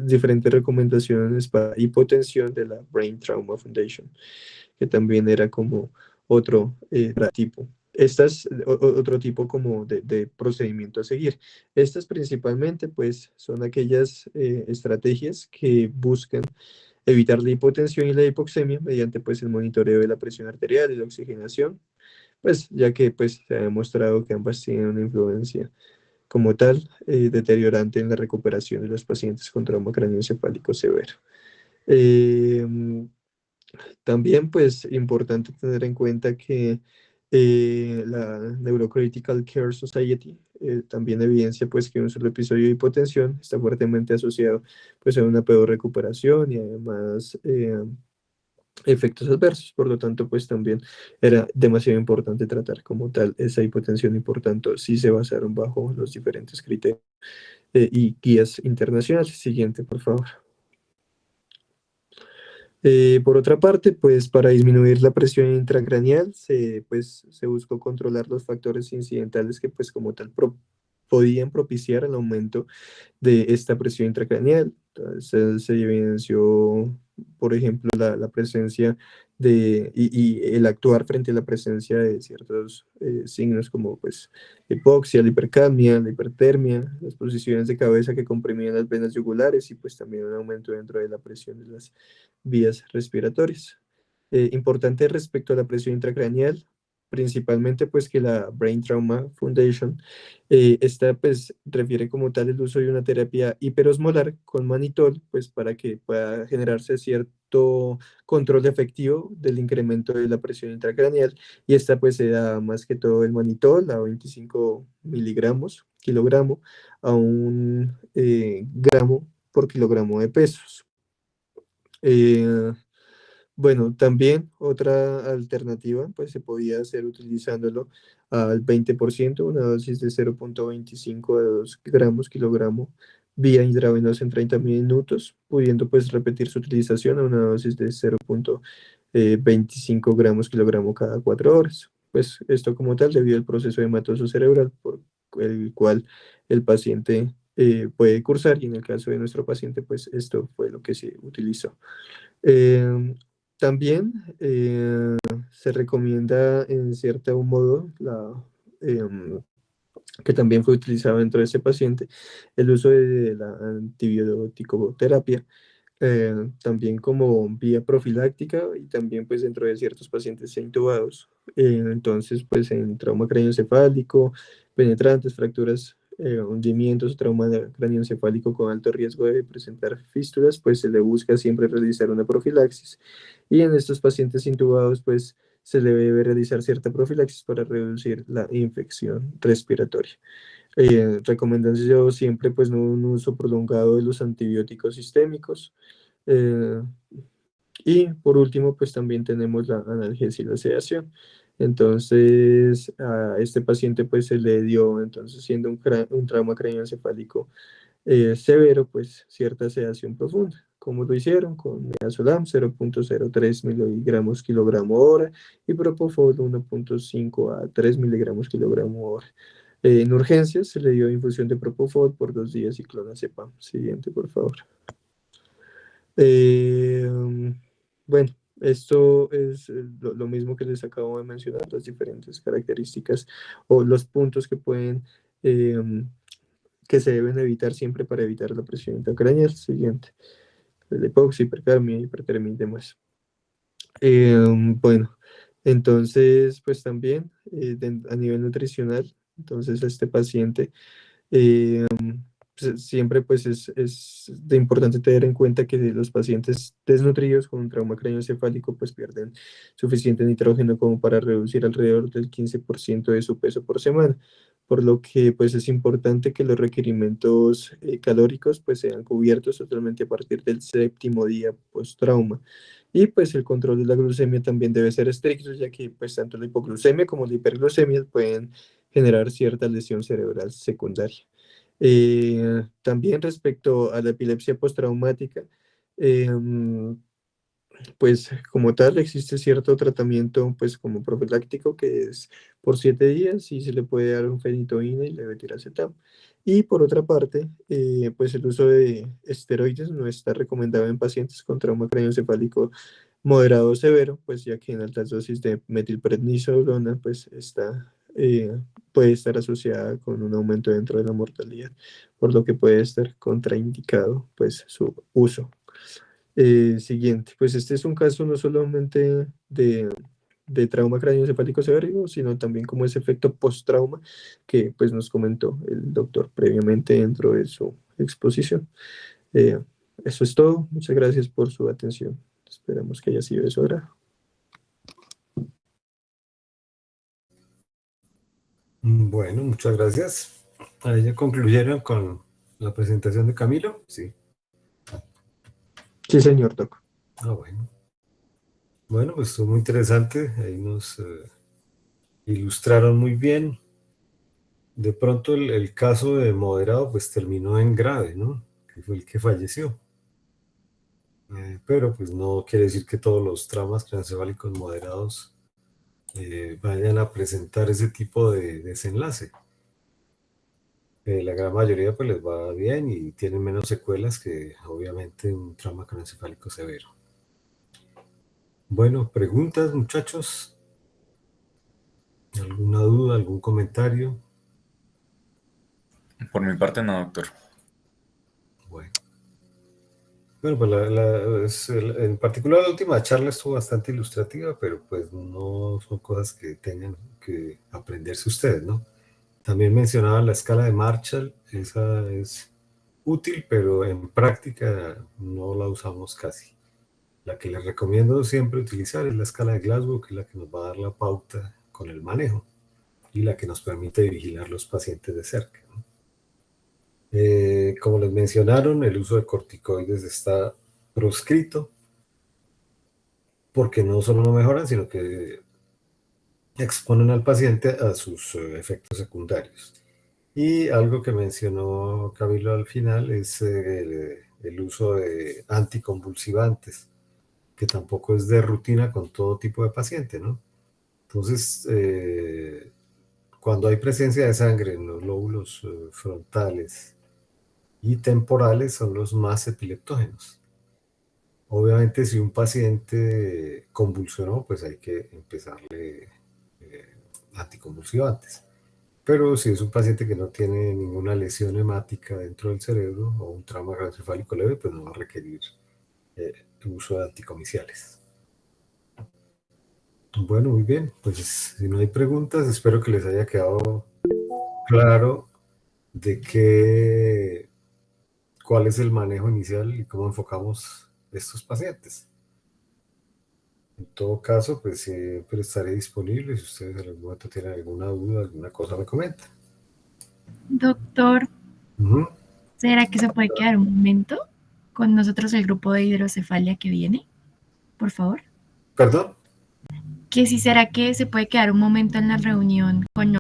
diferentes recomendaciones para hipotensión de la Brain Trauma Foundation, que también era como otro tipo. Estas, otro tipo como de procedimiento a seguir. Estas principalmente pues son aquellas estrategias que buscan evitar la hipotensión y la hipoxemia mediante pues el monitoreo de la presión arterial y la oxigenación, pues ya que pues se ha demostrado que ambas tienen una influencia como tal deteriorante en la recuperación de los pacientes con trauma craneoencefálico severo. Eh, También, pues, importante tener en cuenta que la Neurocritical Care Society también evidencia, pues, que un solo episodio de hipotensión está fuertemente asociado, pues, a una peor recuperación, y además efectos adversos. Por lo tanto, pues también era demasiado importante tratar como tal esa hipotensión y por tanto sí se basaron bajo los diferentes criterios y guías internacionales. Siguiente, por favor. Por otra parte, pues para disminuir la presión intracraneal se buscó controlar los factores incidentales que pues como tal podían propiciar el aumento de esta presión intracraneal. Entonces, se evidenció, por ejemplo, la presencia y el actuar frente a la presencia de ciertos signos como pues hipoxia, la hipercapnia, la hipertermia, las posiciones de cabeza que comprimían las venas yugulares y pues también un aumento dentro de la presión de las vías respiratorias. Importante respecto a la presión intracraneal, principalmente pues que la Brain Trauma Foundation, esta pues refiere como tal el uso de una terapia hiperosmolar con manitol, pues para que pueda generarse cierto control efectivo del incremento de la presión intracraneal, y esta pues se da más que todo el manitol a 25 miligramos kilogramo a 1 gramo por kilogramo de pesos. Eh, bueno, también otra alternativa, pues se podía hacer utilizándolo al 20%, una dosis de 0,25 a 2 gramos kilogramo vía intravenosa en 30 minutos, pudiendo pues repetir su utilización a una dosis de 0,25 gramos kilogramo cada 4 horas. Pues esto como tal debido al proceso hematoso cerebral por el cual el paciente puede cursar, y en el caso de nuestro paciente pues esto fue lo que se utilizó. Eh, También se recomienda en cierto modo que también fue utilizado dentro de ese paciente el uso de la antibiótico terapia, también como vía profiláctica y también pues dentro de ciertos pacientes intubados. Entonces pues en trauma craneoencefálico, penetrantes, fracturas, hundimientos, trauma craneoencefálico con alto riesgo de presentar fístulas, pues se le busca siempre realizar una profilaxis, y en estos pacientes intubados pues se le debe realizar cierta profilaxis para reducir la infección respiratoria. Recomendación siempre pues no un uso prolongado de los antibióticos sistémicos. eh, y por último, pues también tenemos la analgesia y la sedación. Entonces, a este paciente pues se le dio, entonces siendo un trauma craneoencefálico severo, pues cierta sedación profunda. ¿Cómo lo hicieron? Con midazolam 0,03 miligramos kilogramo hora y propofol 1,5 a 3 miligramos kilogramo hora. En urgencias se le dio infusión de propofol por 2 días y clonazepam. Siguiente, por favor. Eh, bueno, esto es lo mismo que les acabo de mencionar, las diferentes características o los puntos que pueden, que se deben evitar siempre para evitar la presión intracraneal. Siguiente, la hipoxia, hipercapnia, hipertermia y demás. Bueno, entonces, pues también a nivel nutricional, entonces este paciente eh, siempre pues es de importante tener en cuenta que los pacientes desnutridos con un trauma craneoencefálico pues pierden suficiente nitrógeno como para reducir alrededor del 15% de su peso por semana, por lo que pues es importante que los requerimientos calóricos pues sean cubiertos totalmente a partir del 7º día post-trauma. Y pues el control de la glucemia también debe ser estricto, ya que pues tanto la hipoglucemia como la hiperglucemia pueden generar cierta lesión cerebral secundaria. También respecto a la epilepsia postraumática, pues como tal existe cierto tratamiento pues como profiláctico que es por 7 días y se le puede dar un fenitoína y levetiracetam. Y por otra parte, pues el uso de esteroides no está recomendado en pacientes con trauma craneoencefálico moderado o severo, pues ya que en altas dosis de metilprednisolona pues puede estar asociada con un aumento dentro de la mortalidad, por lo que puede estar contraindicado pues su uso. Siguiente, pues este es un caso no solamente de trauma craneoencefálico severo, sino también como ese efecto post-trauma que pues nos comentó el doctor previamente dentro de su exposición. Eh, Eso es todo. Muchas gracias por su atención. Esperamos que haya sido de su agrado. Bueno, muchas gracias. Ahí ya concluyeron con la presentación de Camilo. Sí. Sí, señor Doc. Ah, bueno. Bueno, pues estuvo muy interesante. Ahí nos ilustraron muy bien. De pronto el caso de moderado pues terminó en grave, ¿no? Que fue el que falleció. Pero pues no quiere decir que todos los traumas craneoencefálicos moderados vayan a presentar ese tipo de desenlace. La gran mayoría pues les va bien y tienen menos secuelas que obviamente un trauma craneoencefálico severo. Bueno, preguntas, muchachos. ¿Alguna duda, algún comentario? Por mi parte, no, doctor. Bueno. Bueno, pues en particular la última charla estuvo bastante ilustrativa, pero pues no son cosas que tengan que aprenderse ustedes, ¿no? También mencionaban la escala de Marshall, esa es útil, pero en práctica no la usamos casi. La que les recomiendo siempre utilizar es la escala de Glasgow, que es la que nos va a dar la pauta con el manejo y la que nos permite vigilar los pacientes de cerca, ¿no? Como les mencionaron, el uso de corticoides está proscrito porque no solo no mejoran, sino que exponen al paciente a sus efectos secundarios. Y algo que mencionó Camilo al final es el uso de anticonvulsivantes, que tampoco es de rutina con todo tipo de paciente, ¿no? Entonces, cuando hay presencia de sangre en los lóbulos frontales y temporales son los más epileptógenos. Obviamente, si un paciente convulsionó, pues hay que empezarle anticonvulsivantes. Pero si es un paciente que no tiene ninguna lesión hemática dentro del cerebro o un trauma craneoencefálico leve, pues no va a requerir el uso de anticomiciales. Bueno, muy bien. Pues si no hay preguntas, espero que les haya quedado claro de cuál es el manejo inicial y cómo enfocamos estos pacientes. En todo caso, pues siempre estaré disponible. Si ustedes en algún momento tienen alguna duda, alguna cosa, me comentan. Doctor, Ujú. ¿será que se puede quedar un momento con nosotros el grupo de hidrocefalia que viene? Por favor. ¿Perdón? Que si será que se puede quedar un momento en la reunión con